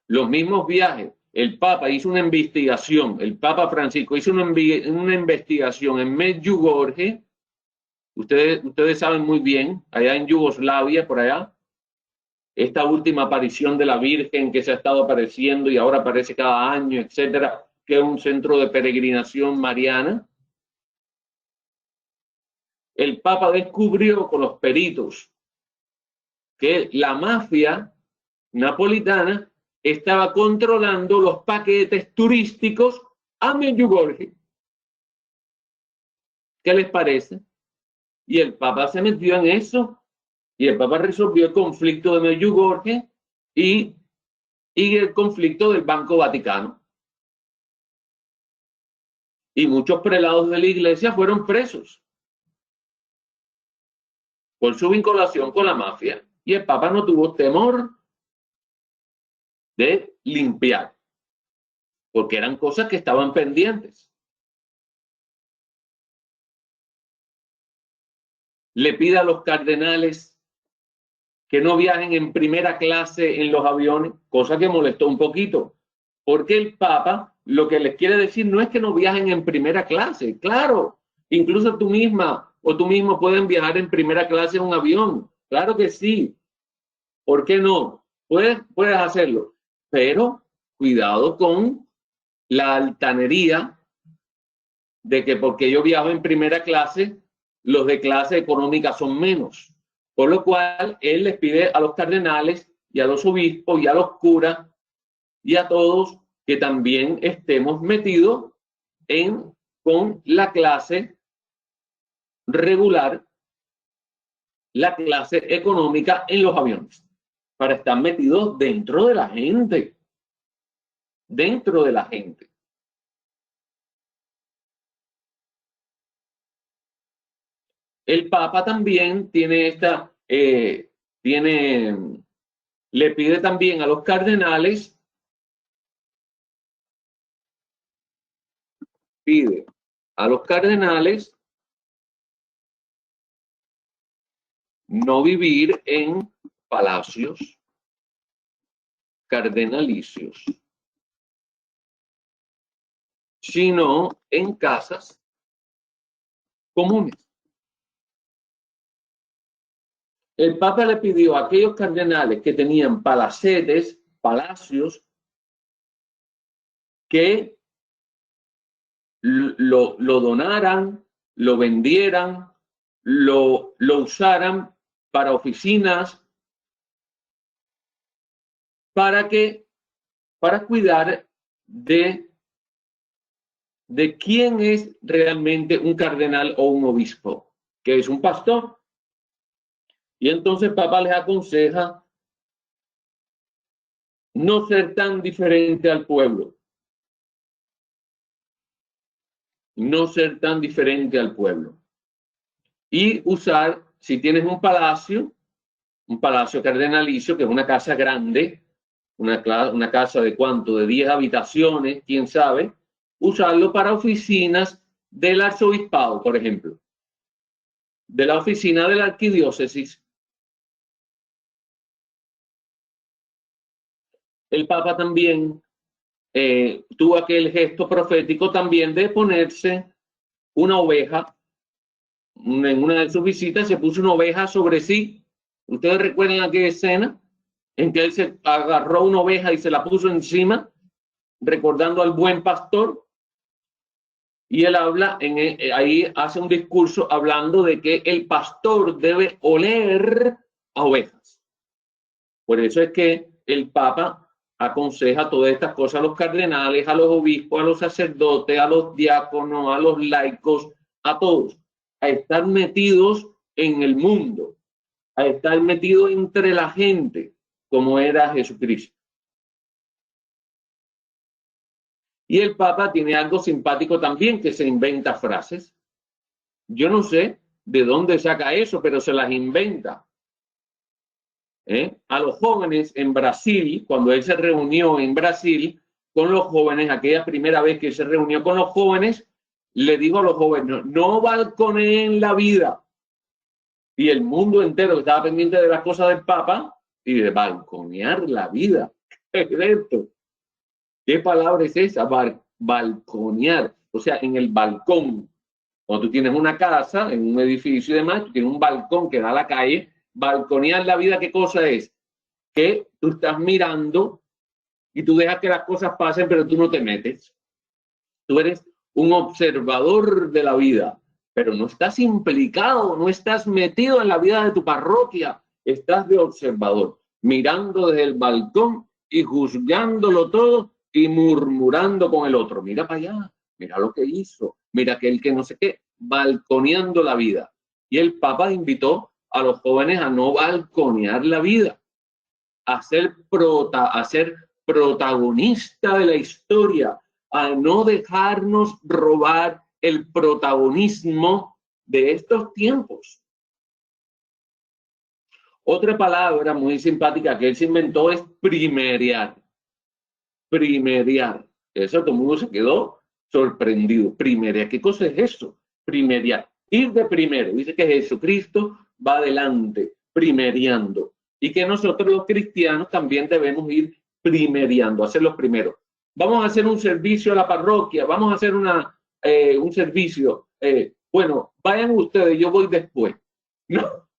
Los mismos viajes. El Papa hizo una investigación, el Papa Francisco hizo una investigación en Medjugorje. Ustedes saben muy bien, allá en Yugoslavia, por allá, esta última aparición de la Virgen que se ha estado apareciendo y ahora aparece cada año, etcétera, que es un centro de peregrinación mariana. El Papa descubrió con los peritos que la mafia napolitana estaba controlando los paquetes turísticos a Medjugorje. ¿Qué les parece? Y el Papa se metió en eso, y el Papa resolvió el conflicto de Medjugorje y el conflicto del Banco Vaticano. Y muchos prelados de la iglesia fueron presos por su vinculación con la mafia. Y el Papa no tuvo temor de limpiar, porque eran cosas que estaban pendientes. Le pide a los cardenales que no viajen en primera clase en los aviones, cosa que molestó un poquito, porque el Papa lo que les quiere decir no es que no viajen en primera clase. Claro, incluso tú misma o tú mismo pueden viajar en primera clase en un avión. Claro que sí. ¿Por qué no? Puedes hacerlo, pero cuidado con la altanería de que porque yo viajo en primera clase, los de clase económica son menos. Por lo cual, él les pide a los cardenales y a los obispos y a los curas y a todos que también estemos metidos con la clase regular, la clase económica en los aviones, para estar metidos dentro de la gente. Dentro de la gente. El Papa también tiene le pide también a los cardenales, no vivir en palacios cardenalicios, sino en casas comunes. El Papa le pidió a aquellos cardenales que tenían palacetes, palacios, que lo donaran, lo vendieran, lo usaran para oficinas, para cuidar de quién es realmente un cardenal o un obispo, que es un pastor. Y entonces el Papa les aconseja no ser tan diferente al pueblo. No ser tan diferente al pueblo. Y usar, si tienes un palacio cardenalicio, que es una casa grande, una casa de ¿cuánto? De 10 habitaciones, quién sabe, usarlo para oficinas del arzobispado, por ejemplo, de la oficina de la arquidiócesis. El Papa también tuvo aquel gesto profético también de ponerse una oveja, en una de sus visitas se puso una oveja sobre sí. ¿Ustedes recuerdan aquella escena en que él se agarró una oveja y se la puso encima, recordando al buen pastor? Y él habla, ahí hace un discurso hablando de que el pastor debe oler a ovejas. Por eso es que el Papa aconseja todas estas cosas a los cardenales, a los obispos, a los sacerdotes, a los diáconos, a los laicos, a todos, a estar metidos en el mundo, a estar metidos entre la gente, como era Jesucristo. Y el Papa tiene algo simpático también, que se inventa frases. Yo no sé de dónde saca eso, pero se las inventa. A los jóvenes en Brasil, cuando él se reunió en Brasil con los jóvenes, aquella primera vez que se reunió con los jóvenes, le dijo a los jóvenes, no balconeen la vida. Y el mundo entero estaba pendiente de las cosas del Papa y de balconear la vida. ¿Qué es esto? ¿Qué palabra es esa? Balconear. O sea, en el balcón. Cuando tú tienes una casa, en un edificio y demás, tú tienes un balcón que da a la calle. Balconear la vida, ¿qué cosa es? Que tú estás mirando y tú dejas que las cosas pasen, pero tú no te metes. Tú eres un observador de la vida, pero no estás implicado, no estás metido en la vida de tu parroquia. Estás de observador, mirando desde el balcón y juzgándolo todo y murmurando con el otro. Mira para allá, mira lo que hizo, mira aquel que no sé qué, balconeando la vida. Y el Papa invitó a los jóvenes a no balconear la vida, a ser protagonista de la historia, a no dejarnos robar el protagonismo de estos tiempos. Otra palabra muy simpática que él se inventó es primeriar. Primeriar. Eso todo el mundo se quedó sorprendido. Primeriar. ¿Qué cosa es eso? Primeriar. Ir de primero. Dice que Jesucristo va adelante, primeriando. Y que nosotros los cristianos también debemos ir primeriando, hacer los primeros. Vamos a hacer un servicio a la parroquia, vamos a hacer un servicio. Bueno, vayan ustedes, yo voy después. No.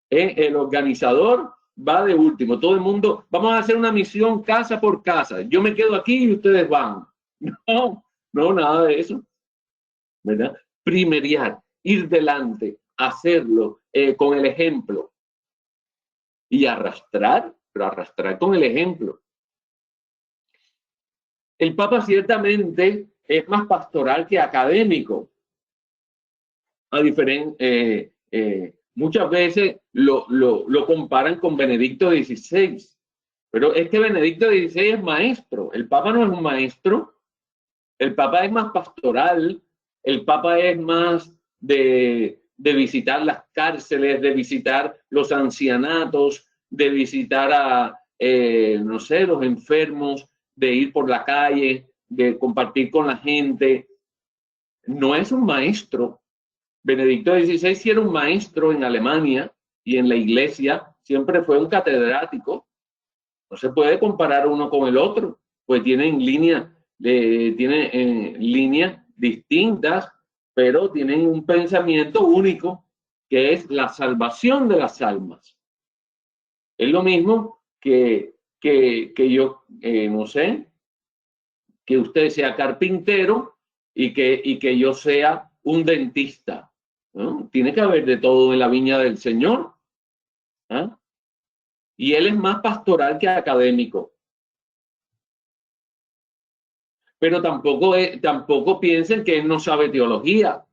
El organizador va de último. Todo el mundo, vamos a hacer una misión casa por casa. Yo me quedo aquí y ustedes van. No, nada de eso. ¿Verdad? Primeriar, ir delante, hacerlo con el ejemplo. Y arrastrar, pero arrastrar con el ejemplo. El Papa ciertamente es más pastoral que académico. A diferencia, muchas veces lo comparan con Benedicto XVI. Pero es que Benedicto XVI es maestro. El Papa no es un maestro. El Papa es más pastoral. El Papa es más de visitar las cárceles, de visitar los ancianatos, de visitar a, no sé, los enfermos, de ir por la calle, de compartir con la gente. No es un maestro. Benedicto XVI sí era un maestro en Alemania y en la iglesia siempre fue un catedrático. No se puede comparar uno con el otro, pues tienen líneas distintas, pero tienen un pensamiento único que es la salvación de las almas. Es lo mismo que yo, no sé, que usted sea carpintero y que yo sea un dentista, ¿no? Tiene que haber de todo en la viña del Señor. ¿Ah? Y él es más pastoral que académico. Pero tampoco piensen que él no sabe teología,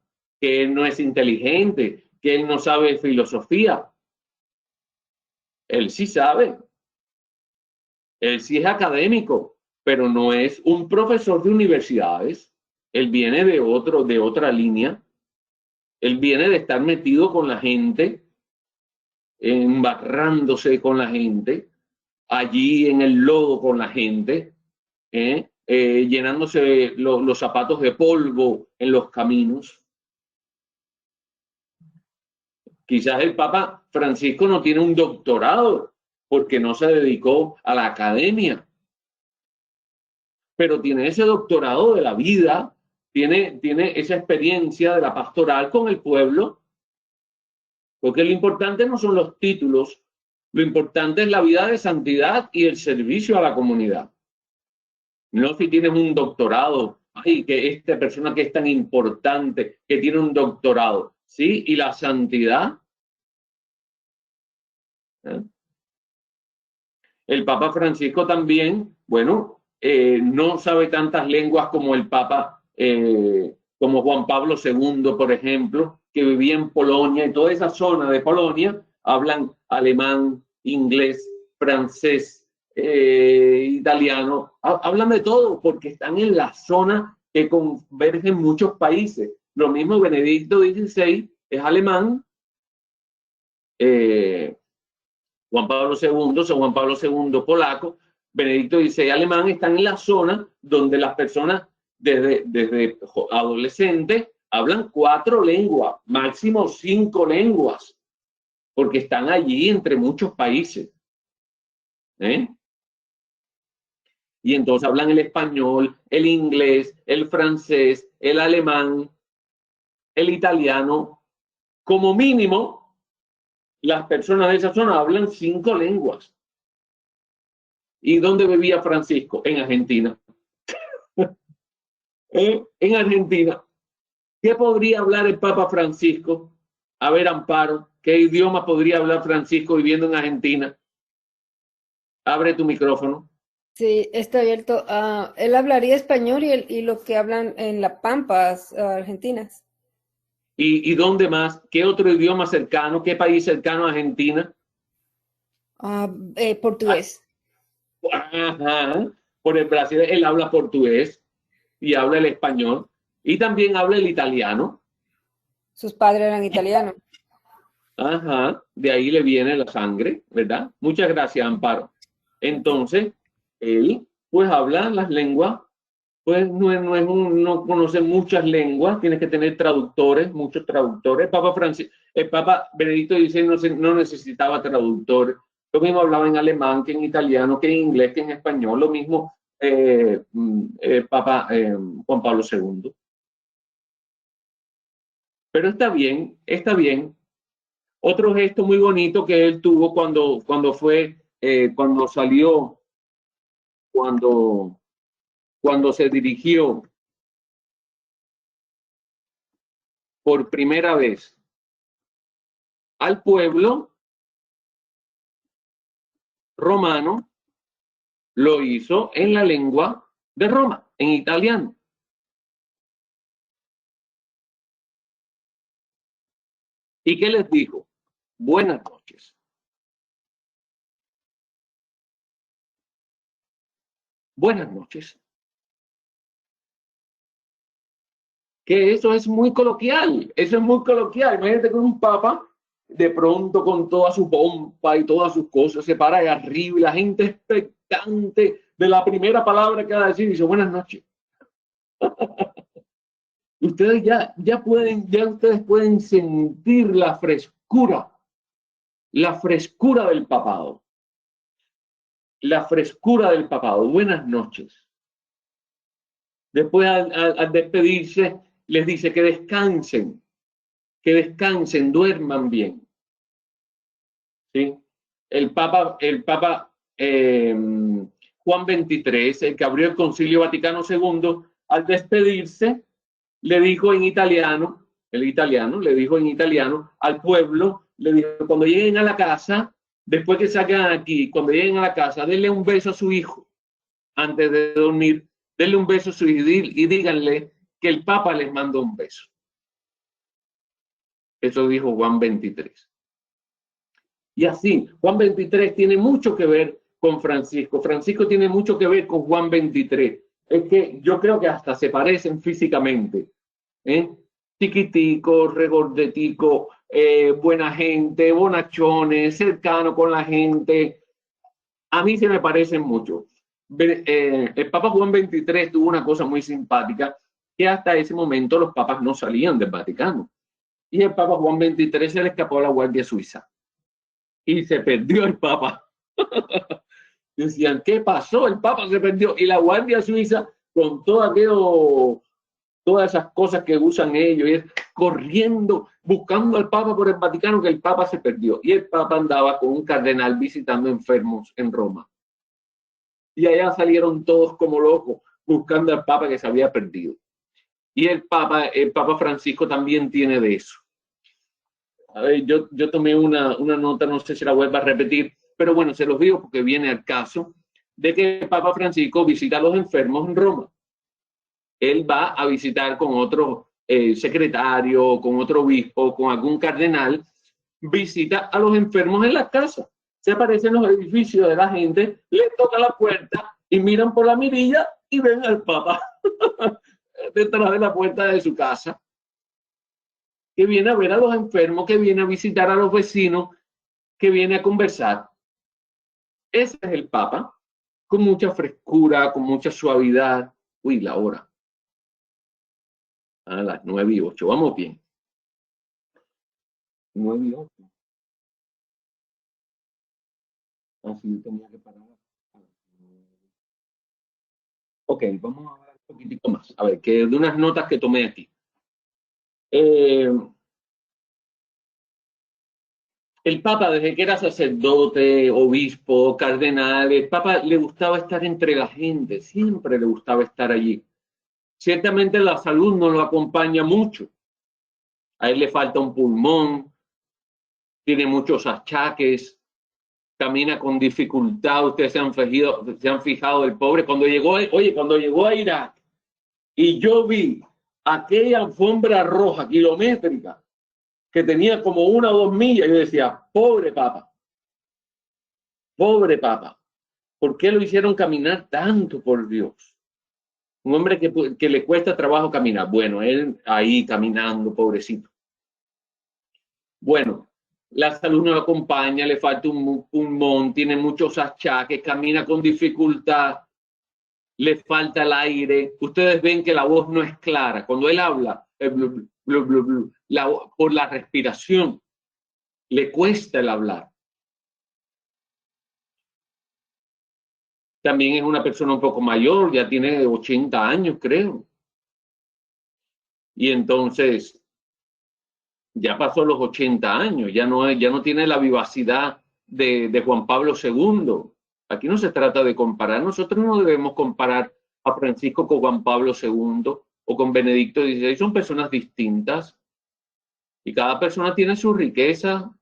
que él no es inteligente, que él no sabe filosofía. Él sí sabe. Él sí es académico, pero no es un profesor de universidades. Él viene de otra línea. Él viene de estar metido con la gente, embarrándose con la gente, allí en el lodo con la gente, llenándose los zapatos de polvo en los caminos. Quizás el Papa Francisco no tiene un doctorado porque no se dedicó a la academia, pero tiene ese doctorado de la vida, tiene esa experiencia de la pastoral con el pueblo, porque lo importante no son los títulos, lo importante es la vida de santidad y el servicio a la comunidad. No si tienes un doctorado, ay, que esta persona que es tan importante, que tiene un doctorado, ¿sí? Y la santidad. ¿Eh? El Papa Francisco también, bueno, no sabe tantas lenguas como el Papa, como Juan Pablo II, por ejemplo, que vivía en Polonia, y toda esa zona de Polonia hablan alemán, inglés, francés, italiano, hablan de todo porque están en la zona que convergen muchos países. Lo mismo Benedicto XVI es alemán, Juan Pablo II, San Juan Pablo II polaco, Benedicto XVI alemán, están en la zona donde las personas desde adolescentes hablan 4 lenguas, máximo 5 lenguas, porque están allí entre muchos países. Y entonces hablan el español, el inglés, el francés, el alemán, el italiano. Como mínimo, las personas de esa zona hablan 5 lenguas. ¿Y dónde vivía Francisco? En Argentina. En Argentina. ¿Qué podría hablar el Papa Francisco? A ver, Amparo, ¿qué idioma podría hablar Francisco viviendo en Argentina? Abre tu micrófono. Sí, está abierto. Él hablaría español y lo que hablan en La Pampas, argentinas. ¿Y dónde más? ¿Qué otro idioma cercano? ¿Qué país cercano a Argentina? Portugués. Ajá. Por el Brasil, él habla portugués y habla el español y también habla el italiano. Sus padres eran italianos. Ajá, de ahí le viene la sangre, ¿verdad? Muchas gracias, Amparo. Entonces, él pues habla las lenguas, pues no conoce muchas lenguas, tienes que tener traductores, muchos traductores. El Papa Benedicto XVI no necesitaba traductores. Lo mismo hablaba en alemán, que en italiano, que en inglés, que en español. Lo mismo Papa Juan Pablo II. Pero está bien, está bien. Otro gesto muy bonito que él tuvo cuando se dirigió por primera vez al pueblo romano, lo hizo en la lengua de Roma, en italiano. ¿Y qué les dijo? Buenas noches. Buenas noches. Que eso es muy coloquial, eso es muy coloquial. Imagínate que un papa, de pronto con toda su pompa y todas sus cosas, se para ahí arriba y la gente expectante de la primera palabra que va a decir y dice buenas noches. Ustedes ya ustedes pueden sentir la frescura del papado. La frescura del papado. Buenas noches. Después al despedirse, les dice que descansen, duerman bien. ¿Sí? El Papa Juan XXIII, el que abrió el Concilio Vaticano II, al despedirse, le dijo en italiano, al pueblo, le dijo, cuando lleguen a la casa, después que salgan aquí, cuando lleguen a la casa, denle un beso a su hijo antes de dormir, denle un beso a su hijo y díganle que el Papa les mandó un beso. Eso dijo Juan XXIII. Y así, Juan XXIII tiene mucho que ver con Francisco. Francisco tiene mucho que ver con Juan XXIII. Es que yo creo que hasta se parecen físicamente. Chiquitico, regordetico, buena gente, bonachones, cercano con la gente. A mí se me parecen mucho. El Papa Juan XXIII tuvo una cosa muy simpática, que hasta ese momento los papas no salían del Vaticano. Y el Papa Juan XXIII se le escapó a la Guardia Suiza. Y se perdió el Papa. Decían, ¿qué pasó? El Papa se perdió. Y la Guardia Suiza, con todo aquello todas esas cosas que usan ellos, y es corriendo, buscando al Papa por el Vaticano, que el Papa se perdió. Y el Papa andaba con un cardenal visitando enfermos en Roma. Y allá salieron todos como locos, buscando al Papa que se había perdido. Y el Papa Francisco también tiene de eso. A ver, yo tomé una nota, no sé si la vuelvo a repetir, pero bueno, se los digo porque viene al caso de que el Papa Francisco visita a los enfermos en Roma. Él va a visitar con otro secretario, con otro obispo, con algún cardenal, visita a los enfermos en las casas. Se aparecen en los edificios de la gente, le toca la puerta y miran por la mirilla y ven al Papa detrás de la puerta de su casa, que viene a ver a los enfermos, que viene a visitar a los vecinos, que viene a conversar. Ese es el Papa, con mucha frescura, con mucha suavidad. Uy, la hora. A las 9:08. Vamos bien. 9:08. Así tenía que parar. Ok, vamos a hablar un poquitico más. A ver, que de unas notas que tomé aquí. El Papa, desde que era sacerdote, obispo, cardenal, el Papa le gustaba estar entre la gente, siempre le gustaba estar allí. Ciertamente la salud no lo acompaña mucho. A él le falta un pulmón, tiene muchos achaques, camina con dificultad. Ustedes se han fijado el pobre cuando llegó a Irak y yo vi aquella alfombra roja kilométrica que tenía como 1 o 2 millas, yo decía, pobre Papa, ¿por qué lo hicieron caminar tanto, por Dios? Un hombre que le cuesta trabajo caminar. Bueno, él ahí caminando, pobrecito. Bueno, la salud no lo acompaña, le falta un pulmón, tiene muchos achaques, camina con dificultad, le falta el aire. Ustedes ven que la voz no es clara. Cuando él habla, por la respiración, le cuesta el hablar. También es una persona un poco mayor, ya tiene 80 años, creo. Y entonces, ya pasó los 80 años, ya no tiene la vivacidad de Juan Pablo II. Aquí no se trata de comparar. Nosotros no debemos comparar a Francisco con Juan Pablo II o con Benedicto XVI. Son personas distintas. Y cada persona tiene su riqueza,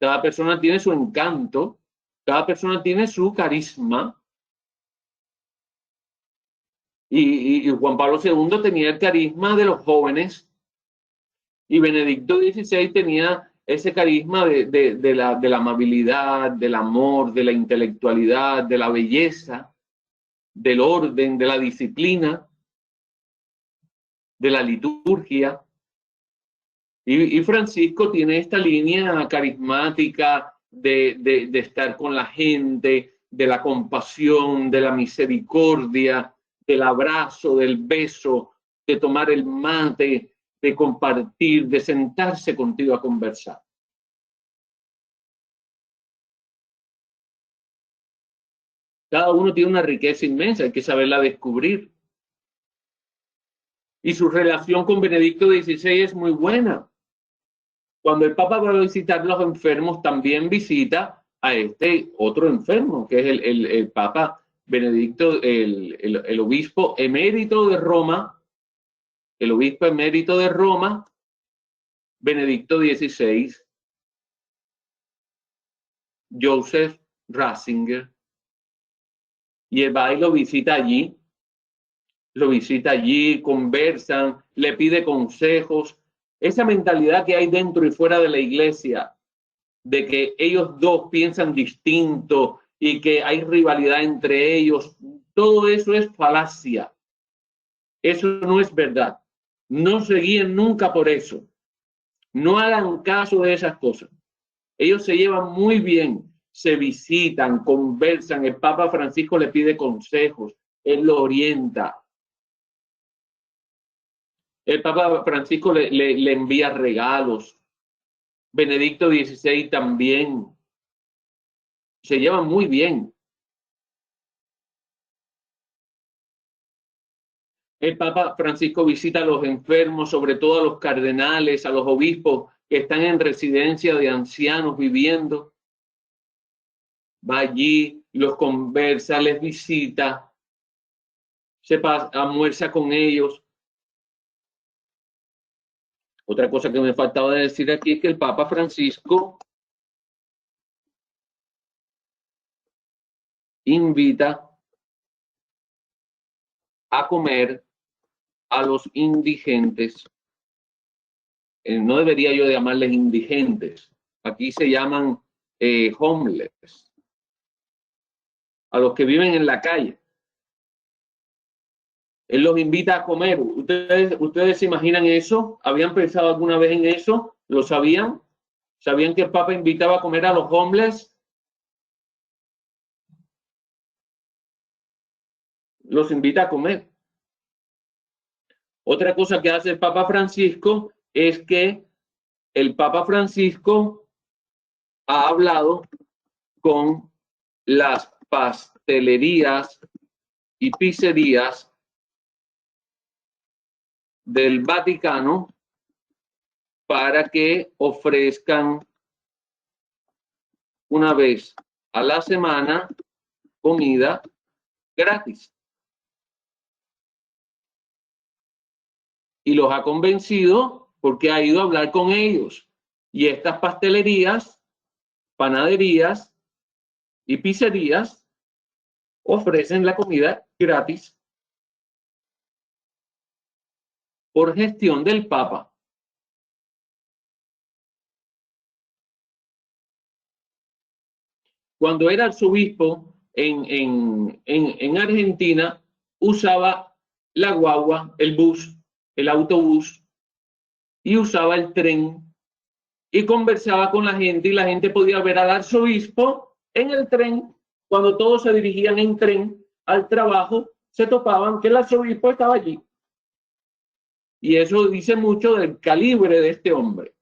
cada persona tiene su encanto, cada persona tiene su carisma. Y Juan Pablo II tenía el carisma de los jóvenes y Benedicto XVI tenía ese carisma de la amabilidad, del amor, de la intelectualidad, de la belleza, del orden, de la disciplina, de la liturgia. Y Francisco tiene esta línea carismática de estar con la gente, de la compasión, de la misericordia, del abrazo, del beso, de tomar el mate, de compartir, de sentarse contigo a conversar. Cada uno tiene una riqueza inmensa, hay que saberla descubrir. Y su relación con Benedicto XVI es muy buena. Cuando el Papa va a visitar a los enfermos, también visita a este otro enfermo, que es el Papa Benedicto, el obispo emérito de Roma, Benedicto XVI, Joseph Ratzinger, y él va y lo visita allí, conversan, le pide consejos. Esa mentalidad que hay dentro y fuera de la iglesia, de que ellos dos piensan distinto y que hay rivalidad entre ellos, todo eso es falacia. Eso no es verdad. No se guíen nunca por eso. No hagan caso de esas cosas. Ellos se llevan muy bien, se visitan, conversan. El Papa Francisco le pide consejos, él lo orienta. El Papa Francisco le envía regalos. Benedicto XVI también. Se llevan muy bien. El Papa Francisco visita a los enfermos, sobre todo a los cardenales, a los obispos que están en residencia de ancianos viviendo. Va allí, los conversa, les visita, almuerza con ellos. Otra cosa que me faltaba decir aquí es que el Papa Francisco invita a comer a los indigentes. No debería yo llamarles indigentes. Aquí se llaman homeless. A los que viven en la calle. Él los invita a comer. ¿Ustedes se imaginan eso? ¿Habían pensado alguna vez en eso? ¿Lo sabían? ¿Sabían que el Papa invitaba a comer a los homeless? Los invita a comer. Otra cosa que hace el Papa Francisco es que el Papa Francisco ha hablado con las pastelerías y pizzerías del Vaticano para que ofrezcan una vez a la semana comida gratis. Y los ha convencido porque ha ido a hablar con ellos. Y estas pastelerías, panaderías y pizzerías ofrecen la comida gratis por gestión del Papa. Cuando era arzobispo en Argentina, usaba la guagua, el bus, el autobús, y usaba el tren y conversaba con la gente, y la gente podía ver al arzobispo en el tren. Cuando todos se dirigían en tren al trabajo, se topaban que el arzobispo estaba allí. Y eso dice mucho del calibre de este hombre.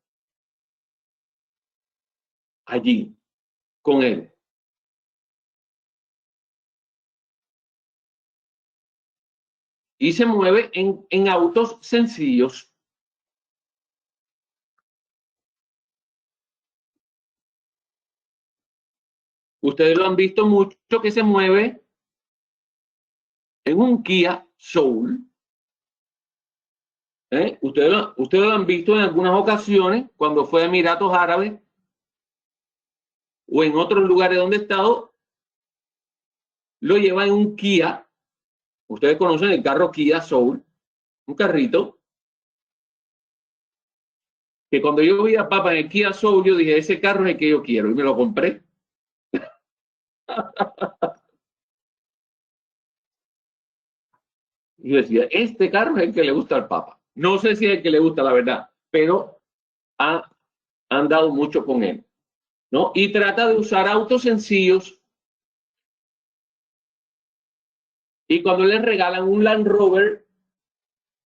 Allí, con él. Y se mueve en autos sencillos. Ustedes lo han visto mucho, que se mueve en un Kia Soul. Ustedes lo han visto en algunas ocasiones cuando fue a Emiratos Árabes o en otros lugares donde ha estado. Lo lleva en un Kia. Ustedes conocen el carro Kia Soul, un carrito que cuando yo vi a Papa en el Kia Soul, yo dije, ese carro es el que yo quiero, y me lo compré. Y yo decía, este carro es el que le gusta al Papa. No sé si es el que le gusta, la verdad, pero ha andado mucho con él, ¿no? Y trata de usar autos sencillos. Y cuando les regalan un Land Rover,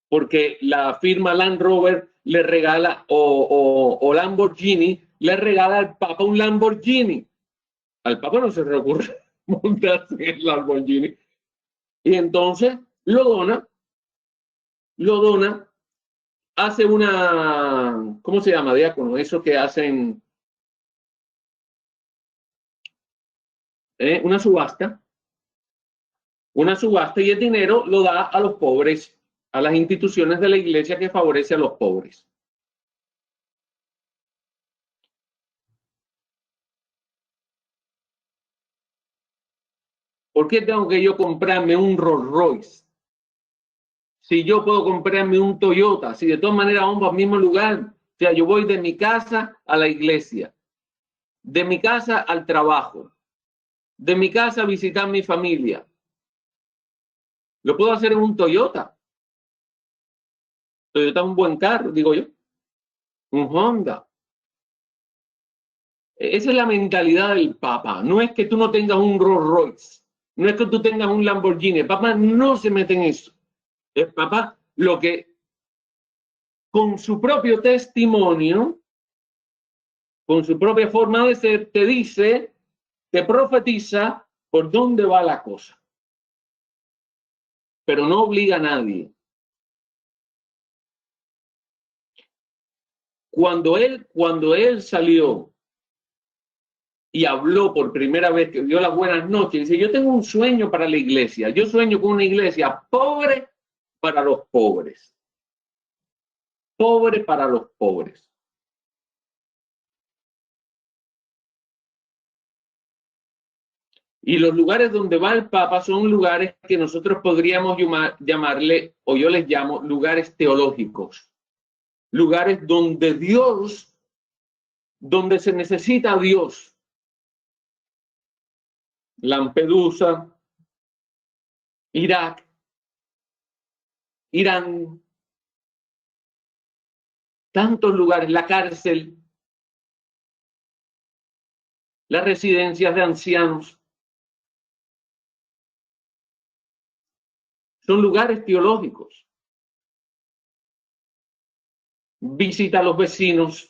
porque la firma Land Rover le regala, o Lamborghini, le regala al Papa un Lamborghini. Al Papa no se le ocurre montarse el Lamborghini. Y entonces lo dona, hace una, ¿cómo se llama, diácono? Eso que hacen, una subasta, y el dinero lo da a los pobres, a las instituciones de la iglesia que favorece a los pobres. ¿Por qué tengo que yo comprarme un Rolls Royce? Si yo puedo comprarme un Toyota, si de todas maneras vamos al mismo lugar. O sea, yo voy de mi casa a la iglesia, de mi casa al trabajo, de mi casa a visitar a mi familia. Lo puedo hacer en un Toyota. Toyota es un buen carro, digo yo. Un Honda. Esa es la mentalidad del Papa. No es que tú no tengas un Rolls Royce. No es que tú tengas un Lamborghini. El Papa no se mete en eso. El Papa lo que, con su propio testimonio, con su propia forma de ser, te dice, te profetiza por dónde va la cosa. Pero no obliga a nadie. Cuando él salió y habló por primera vez, que dio las buenas noches, dice, yo tengo un sueño para la iglesia. Yo sueño con una iglesia pobre para los pobres. Pobre para los pobres. Y los lugares donde va el Papa son lugares que nosotros podríamos llamarle, o yo les llamo, lugares teológicos. Lugares donde Dios, donde se necesita a Dios. Lampedusa, Irak, Irán, tantos lugares, la cárcel, las residencias de ancianos. Son lugares teológicos. Visita a los vecinos.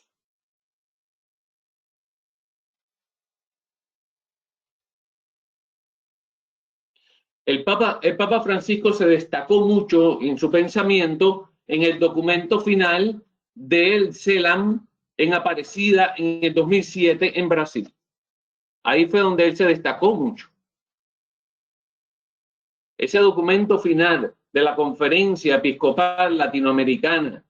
El Papa Francisco se destacó mucho en su pensamiento en el documento final del CELAM en Aparecida en el 2007 en Brasil. Ahí fue donde él se destacó mucho. Ese documento final de la Conferencia Episcopal Latinoamericana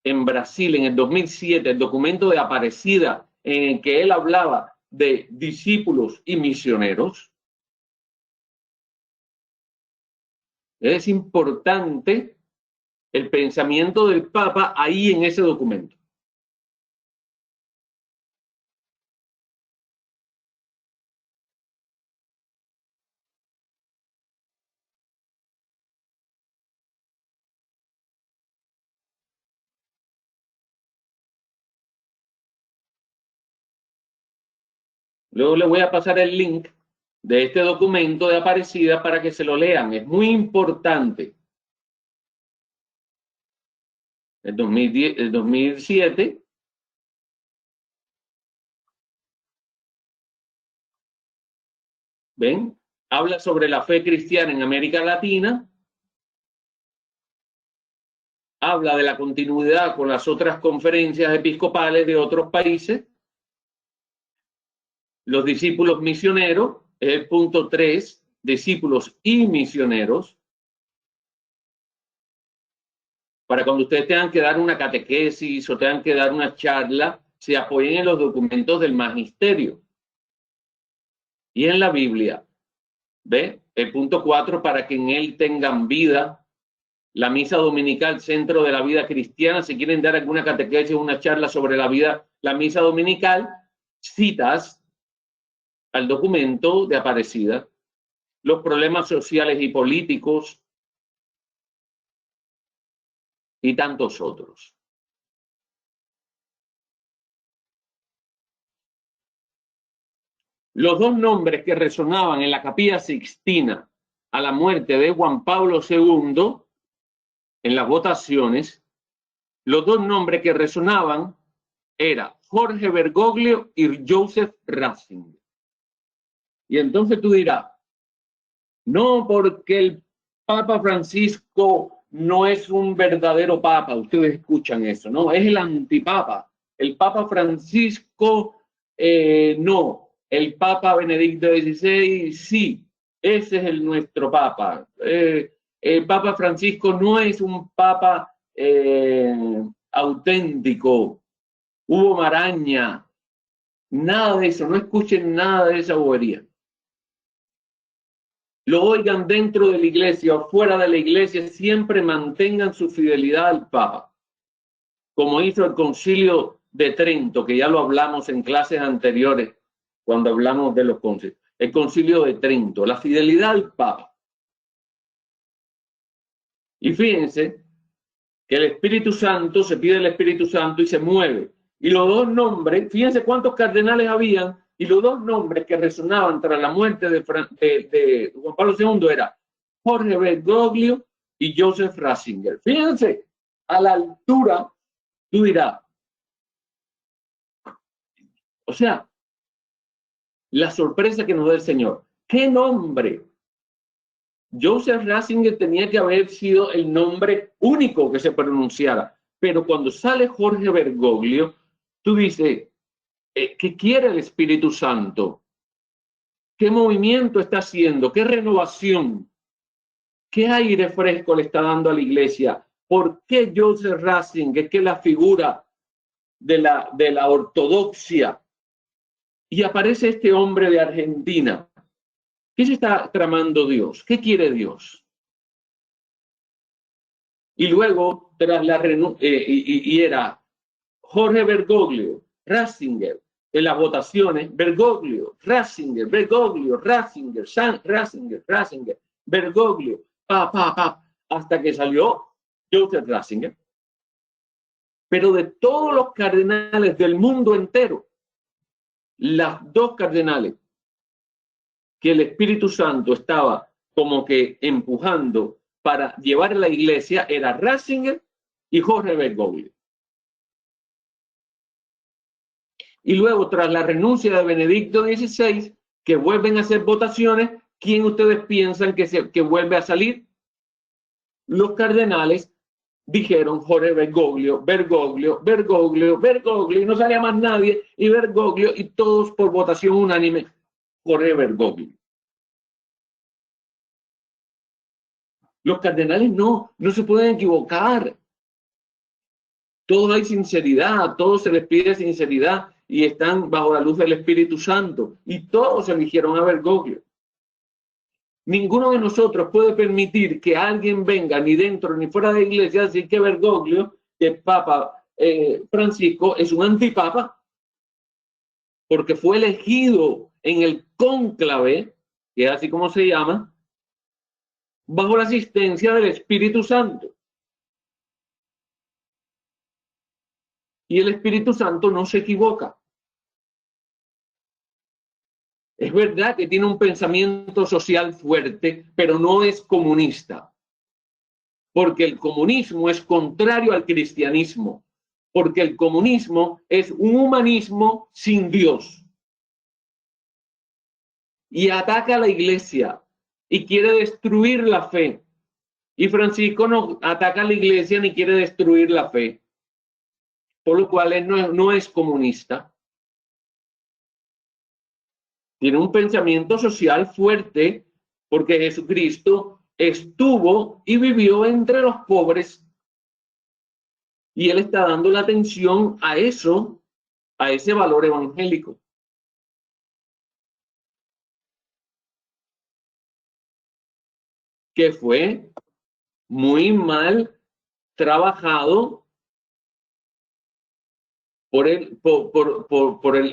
en Brasil en el 2007, el documento de Aparecida en el que él hablaba de discípulos y misioneros, es importante el pensamiento del Papa ahí en ese documento. Luego le voy a pasar el link de este documento de Aparecida para que se lo lean. Es muy importante. El 2007. ¿Ven? Habla sobre la fe cristiana en América Latina. Habla de la continuidad con las otras conferencias episcopales de otros países. Los discípulos misioneros, es el punto 3, discípulos y misioneros. Para cuando ustedes tengan que dar una catequesis o tengan que dar una charla, se apoyen en los documentos del magisterio y en la Biblia. ¿Ve? El punto 4, para que en él tengan vida. La misa dominical, centro de la vida cristiana. Si quieren dar alguna catequesis o una charla sobre la vida, la misa dominical, citas al documento de Aparecida, los problemas sociales y políticos y tantos otros. Los dos nombres que resonaban en la Capilla Sixtina a la muerte de Juan Pablo II, en las votaciones, los dos nombres que resonaban eran Jorge Bergoglio y Joseph Ratzinger. Y entonces tú dirás, no, porque el Papa Francisco no es un verdadero papa. Ustedes escuchan eso, ¿no? Es el antipapa. El Papa Francisco, no. El Papa Benedicto XVI, sí. Ese es nuestro papa. El Papa Francisco no es un papa auténtico. Hubo maraña. Nada de eso. No escuchen nada de esa bobería. Lo oigan dentro de la iglesia o fuera de la iglesia, siempre mantengan su fidelidad al Papa, como hizo el Concilio de Trento, que ya lo hablamos en clases anteriores, cuando hablamos de los concilios. El Concilio de Trento, la fidelidad al Papa. Y fíjense que el Espíritu Santo, se pide el Espíritu Santo y se mueve. Y los dos nombres, fíjense cuántos cardenales habían, y los dos nombres que resonaban tras la muerte de Juan Pablo II era Jorge Bergoglio y Joseph Ratzinger. Fíjense, a la altura, tú dirás, o sea, la sorpresa que nos da el Señor. ¿Qué nombre? Joseph Ratzinger tenía que haber sido el nombre único que se pronunciara. Pero cuando sale Jorge Bergoglio, tú dices, ¿qué quiere el Espíritu Santo? ¿Qué movimiento está haciendo? ¿Qué renovación? ¿Qué aire fresco le está dando a la iglesia? ¿Por qué Joseph Ratzinger, que es la figura de la ortodoxia? Y aparece este hombre de Argentina. ¿Qué se está tramando Dios? ¿Qué quiere Dios? Y luego, tras la y era Jorge Bergoglio, Ratzinger, en las votaciones, Bergoglio, Ratzinger, Bergoglio, Ratzinger, Ratzinger, Bergoglio, hasta que salió Joseph Ratzinger. Pero de todos los cardenales del mundo entero, las dos cardenales que el Espíritu Santo estaba como que empujando para llevar a la iglesia era Ratzinger y Jorge Bergoglio. Y luego, tras la renuncia de Benedicto XVI, que vuelven a hacer votaciones, ¿quién ustedes piensan que vuelve a salir? Los cardenales dijeron Jorge Bergoglio, Bergoglio, Bergoglio, Bergoglio, y no salía más nadie, y Bergoglio, y todos por votación unánime, Jorge Bergoglio. Los cardenales no se pueden equivocar. Todos hay sinceridad, todos se les pide sinceridad y están bajo la luz del Espíritu Santo. Y todos eligieron a Bergoglio. Ninguno de nosotros puede permitir que alguien venga ni dentro ni fuera de la iglesia a decir que Bergoglio, que el Papa Francisco, es un antipapa, porque fue elegido en el cónclave, que es así como se llama, bajo la asistencia del Espíritu Santo. Y el Espíritu Santo no se equivoca. Es verdad que tiene un pensamiento social fuerte, pero no es comunista. Porque el comunismo es contrario al cristianismo. Porque el comunismo es un humanismo sin Dios. Y ataca a la iglesia y quiere destruir la fe. Y Francisco no ataca a la iglesia ni quiere destruir la fe. Por lo cual él no es comunista. Tiene un pensamiento social fuerte porque Jesucristo estuvo y vivió entre los pobres. Y él está dando la atención a eso, a ese valor evangélico. Que fue muy mal trabajado por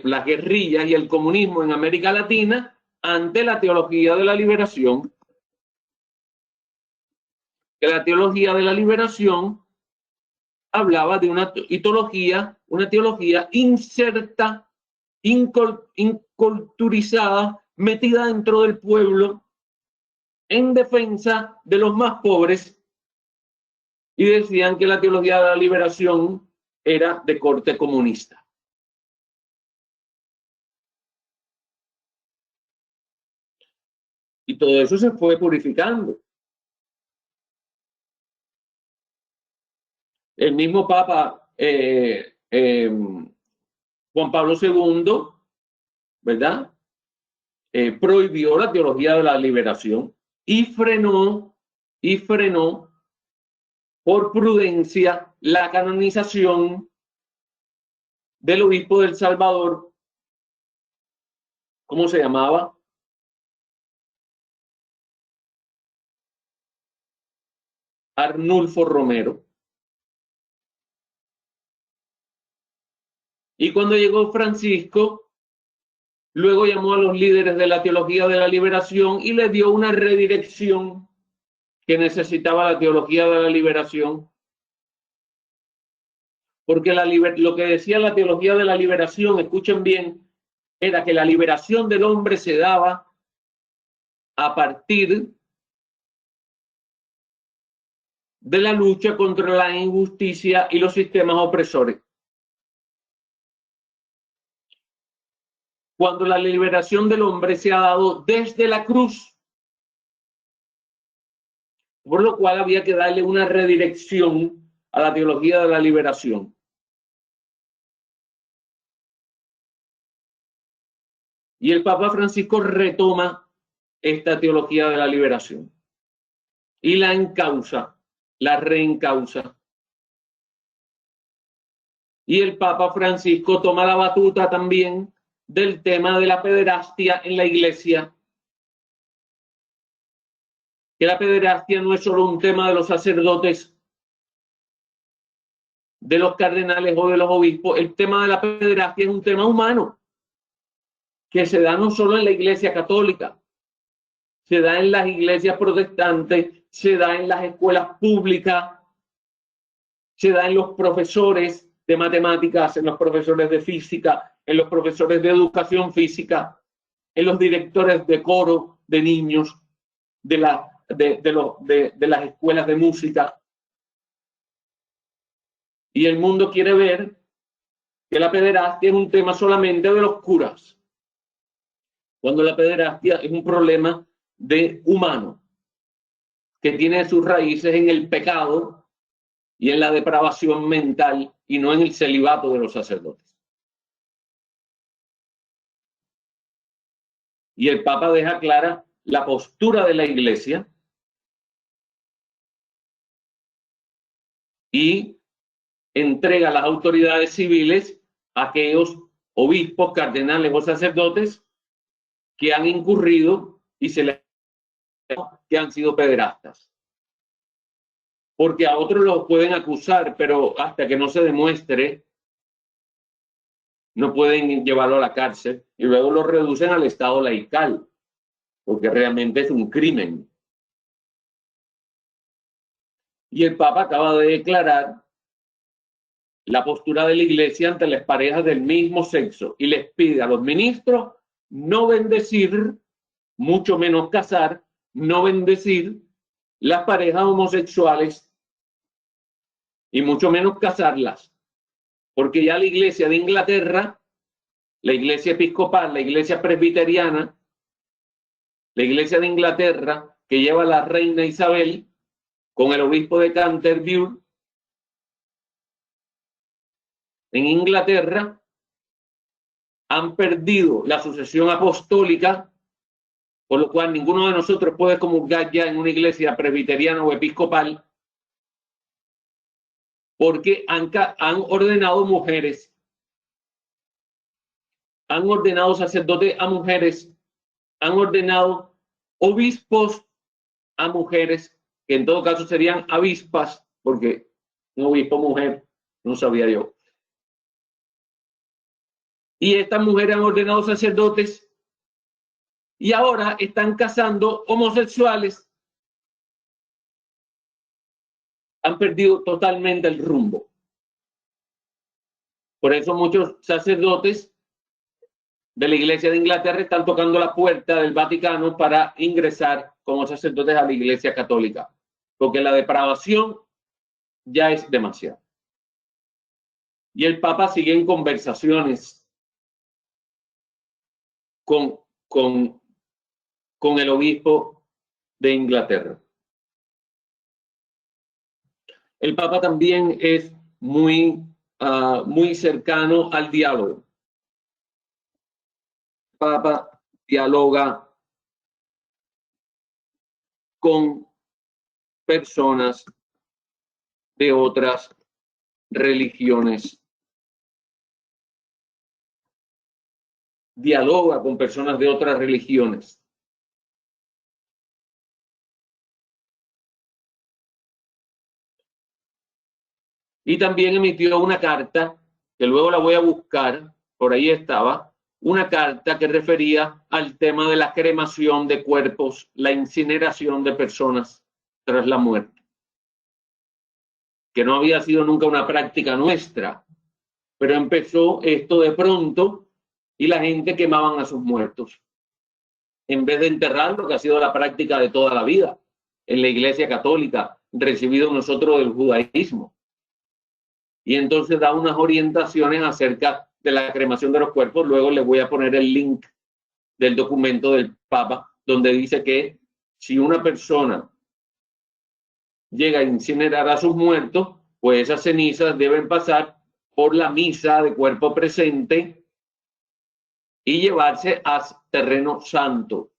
las guerrillas y el comunismo en América Latina ante la teología de la liberación. Que la teología de la liberación hablaba de una teología inserta, inculturizada, metida dentro del pueblo en defensa de los más pobres, y decían que la teología de la liberación era de corte comunista. Y todo eso se fue purificando. El mismo Papa Juan Pablo II, ¿verdad? Prohibió la teología de la liberación y frenó por prudencia la canonización del obispo del Salvador. ¿Cómo se llamaba? Arnulfo Romero. Y cuando llegó Francisco, luego llamó a los líderes de la teología de la liberación y les dio una redirección que necesitaba la teología de la liberación. Porque lo que decía la teología de la liberación, escuchen bien, era que la liberación del hombre se daba a partir de la lucha contra la injusticia y los sistemas opresores. Cuando la liberación del hombre se ha dado desde la cruz, por lo cual había que darle una redirección a la teología de la liberación. Y el Papa Francisco retoma esta teología de la liberación y la encausa, la reencausa. Y el Papa Francisco toma la batuta también del tema de la pederastia en la Iglesia. Que la pederastia no es solo un tema de los sacerdotes, de los cardenales o de los obispos. El tema de la pederastia es un tema humano que se da no solo en la Iglesia católica, se da en las iglesias protestantes, se da en las escuelas públicas, se da en los profesores de matemáticas, en los profesores de física, en los profesores de educación física, en los directores de coro de niños, de las escuelas de música. Y el mundo quiere ver que la pederastia es un tema solamente de los curas, cuando la pederastia es un problema de humano, que tiene sus raíces en el pecado y en la depravación mental y no en el celibato de los sacerdotes. Y el Papa deja clara la postura de la Iglesia y entrega a las autoridades civiles a aquellos obispos, cardenales o sacerdotes que han incurrido y que han sido pederastas. Porque a otros los pueden acusar, pero hasta que no se demuestre, no pueden llevarlo a la cárcel y luego lo reducen al estado laical, porque realmente es un crimen. Y el Papa acaba de declarar la postura de la Iglesia ante las parejas del mismo sexo y les pide a los ministros no bendecir, mucho menos casar, no bendecir las parejas homosexuales y mucho menos casarlas, porque ya la Iglesia de Inglaterra, la Iglesia episcopal, la Iglesia presbiteriana, la Iglesia de Inglaterra que lleva a la reina Isabel con el obispo de Canterbury en Inglaterra, han perdido la sucesión apostólica, por lo cual ninguno de nosotros puede comulgar ya en una iglesia presbiteriana o episcopal, porque han ordenado mujeres, han ordenado sacerdotes a mujeres, han ordenado obispos a mujeres, que en todo caso serían avispas, porque un obispo mujer, no sabía yo. Y estas mujeres han ordenado sacerdotes y ahora están casando homosexuales. Han perdido totalmente el rumbo. Por eso muchos sacerdotes de la Iglesia de Inglaterra están tocando la puerta del Vaticano para ingresar como sacerdotes a la Iglesia católica, porque la depravación ya es demasiado. Y el Papa sigue en conversaciones con el obispo de Inglaterra. El Papa también es muy cercano al diálogo. El Papa dialoga con personas de otras religiones. Dialoga con personas de otras religiones. Y también emitió una carta, que luego la voy a buscar, por ahí estaba, una carta que refería al tema de la cremación de cuerpos, la incineración de personas tras la muerte, que no había sido nunca una práctica nuestra, pero empezó esto de pronto y la gente quemaban a sus muertos, en vez de enterrarlo, que ha sido la práctica de toda la vida en la Iglesia católica, recibido nosotros del judaísmo. Y entonces da unas orientaciones acerca de la cremación de los cuerpos. Luego les voy a poner el link del documento del Papa, donde dice que si una persona llega a incinerar a sus muertos, pues esas cenizas deben pasar por la misa de cuerpo presente y llevarse a terreno santo,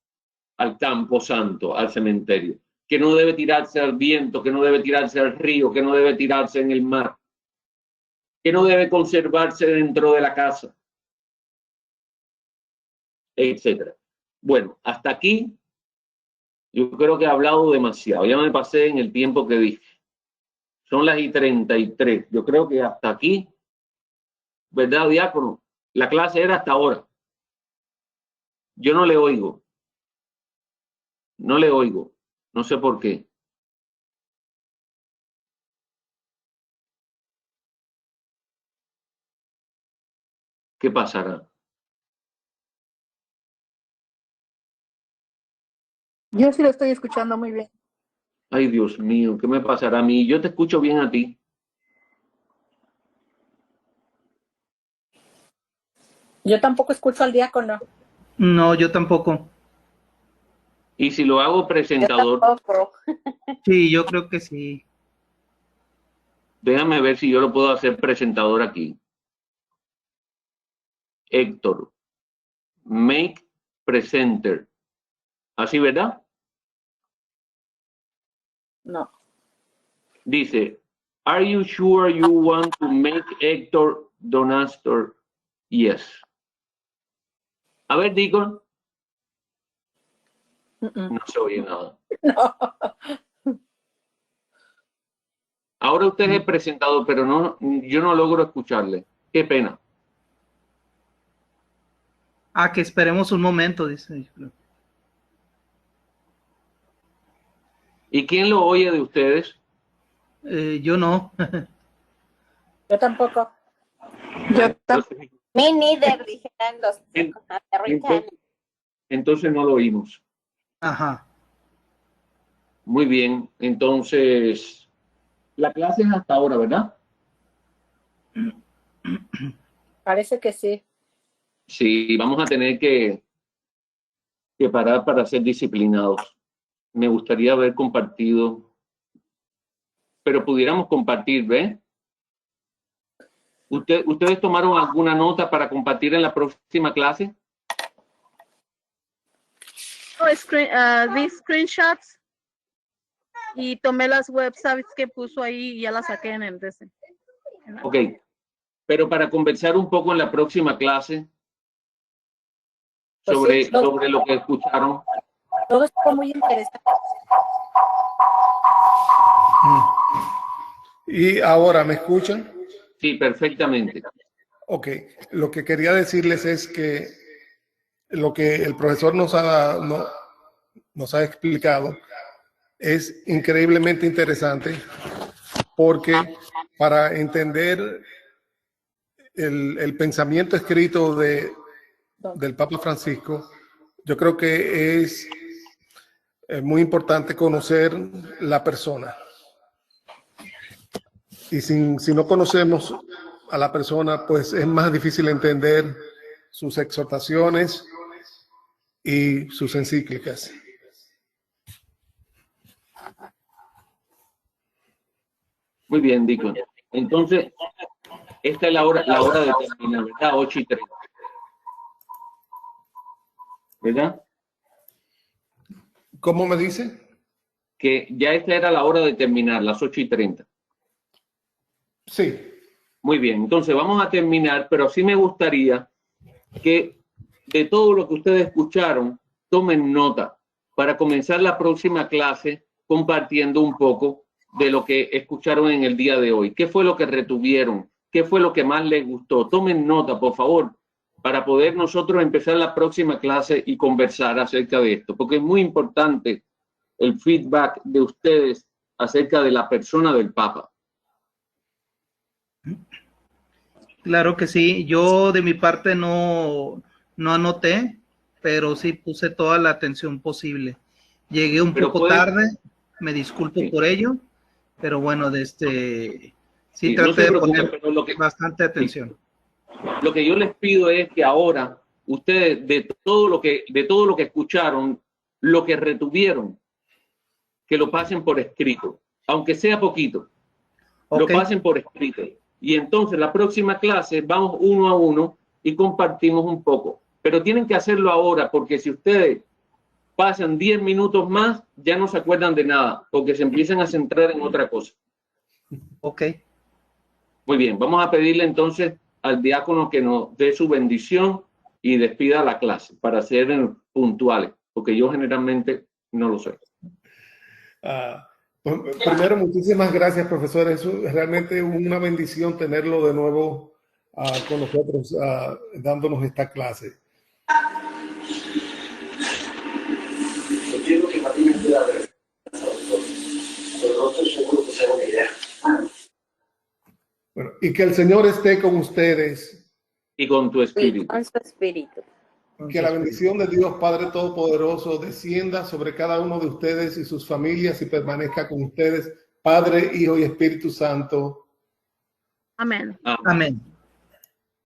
al campo santo, al cementerio, que no debe tirarse al viento, que no debe tirarse al río, que no debe tirarse en el mar, que no debe conservarse dentro de la casa, etcétera. Bueno, hasta aquí yo creo que he hablado demasiado. Ya me pasé en el tiempo que dije. Son las 1:33. Yo creo que hasta aquí, ¿verdad, diácono? La clase era hasta ahora. Yo no le oigo. No le oigo. No sé por qué. ¿Qué pasará? Yo sí lo estoy escuchando muy bien. Ay, Dios mío, ¿qué me pasará a mí? Yo te escucho bien a ti. Yo tampoco escucho al diácono. No, yo tampoco. Y si lo hago presentador, Tampoco. Sí, yo creo que sí. déjame ver si yo lo puedo hacer presentador aquí. Héctor, make presenter. ¿Así, verdad? No. Dice, are you sure you want to make Héctor Donaster? Yes. A ver, Deacon. No se oye nada. No. Ahora usted es el presentador, pero no, yo no logro escucharle. Qué pena. Ah, que esperemos un momento, dice. ¿Y quién lo oye de ustedes? Yo no. Yo tampoco. Yo tampoco. Me neither, dijeron los americanos. Entonces no lo oímos. Ajá. Muy bien. Entonces, la clase es hasta ahora, ¿verdad? Parece que sí. Sí, vamos a tener que parar para ser disciplinados. Me gustaría haber compartido, pero pudiéramos compartir, ¿ves? ¿Ustedes tomaron alguna nota para compartir en la próxima clase? These screenshots y tomé las websites que puso ahí y ya las saqué en el DC. Ok, pero para conversar un poco en la próxima clase Pues sobre, sí, sobre lo que escucharon. todo está muy interesante. Y ahora, ¿me escuchan? Sí, perfectamente. Ok, lo que quería decirles es que lo que el profesor nos ha explicado es increíblemente interesante, porque para entender el pensamiento escrito del Papa Francisco, yo creo que es muy importante conocer la persona. Y si no conocemos a la persona, pues es más difícil entender sus exhortaciones y sus encíclicas. Muy bien, Deacon. Entonces, esta es la hora de terminar, ¿verdad? 8:30. ¿Verdad? ¿Cómo me dice? Que ya esta era la hora de terminar, las 8:30. Sí. Muy bien, entonces vamos a terminar, pero sí me gustaría que de todo lo que ustedes escucharon, tomen nota para comenzar la próxima clase compartiendo un poco de lo que escucharon en el día de hoy. ¿Qué fue lo que retuvieron? ¿Qué fue lo que más les gustó? Tomen nota, por favor, para poder nosotros empezar la próxima clase y conversar acerca de esto, porque es muy importante el feedback de ustedes acerca de la persona del Papa. Claro que sí. Yo de mi parte no anoté, pero sí puse toda la atención posible. Llegué un poco tarde, me disculpo por ello, pero bueno, sí no traté se de preocupen, poner pero bastante atención. Lo que yo les pido es que ahora ustedes de todo lo que escucharon, lo que retuvieron, que lo pasen por escrito, aunque sea poquito. lo Ok. pasen por escrito. Y entonces la próxima clase vamos uno a uno y compartimos un poco. Pero tienen que hacerlo ahora, porque si ustedes pasan 10 minutos más, ya no se acuerdan de nada, porque se empiezan a centrar en otra cosa. Ok. Muy bien, vamos a pedirle entonces al diácono que nos dé su bendición y despida la clase para ser puntuales, porque yo generalmente no lo soy. Primero, muchísimas gracias, profesor. Es realmente una bendición tenerlo de nuevo con nosotros, dándonos esta clase. Entiendo que Martín pueda ver, pero no estoy seguro que sea una idea. Bueno, y que el Señor esté con ustedes. Y con tu Y espíritu. con su espíritu. Que la bendición de Dios Padre Todopoderoso descienda sobre cada uno de ustedes y sus familias y permanezca con ustedes, Padre, Hijo y Espíritu Santo. Amén. Amén. Amén.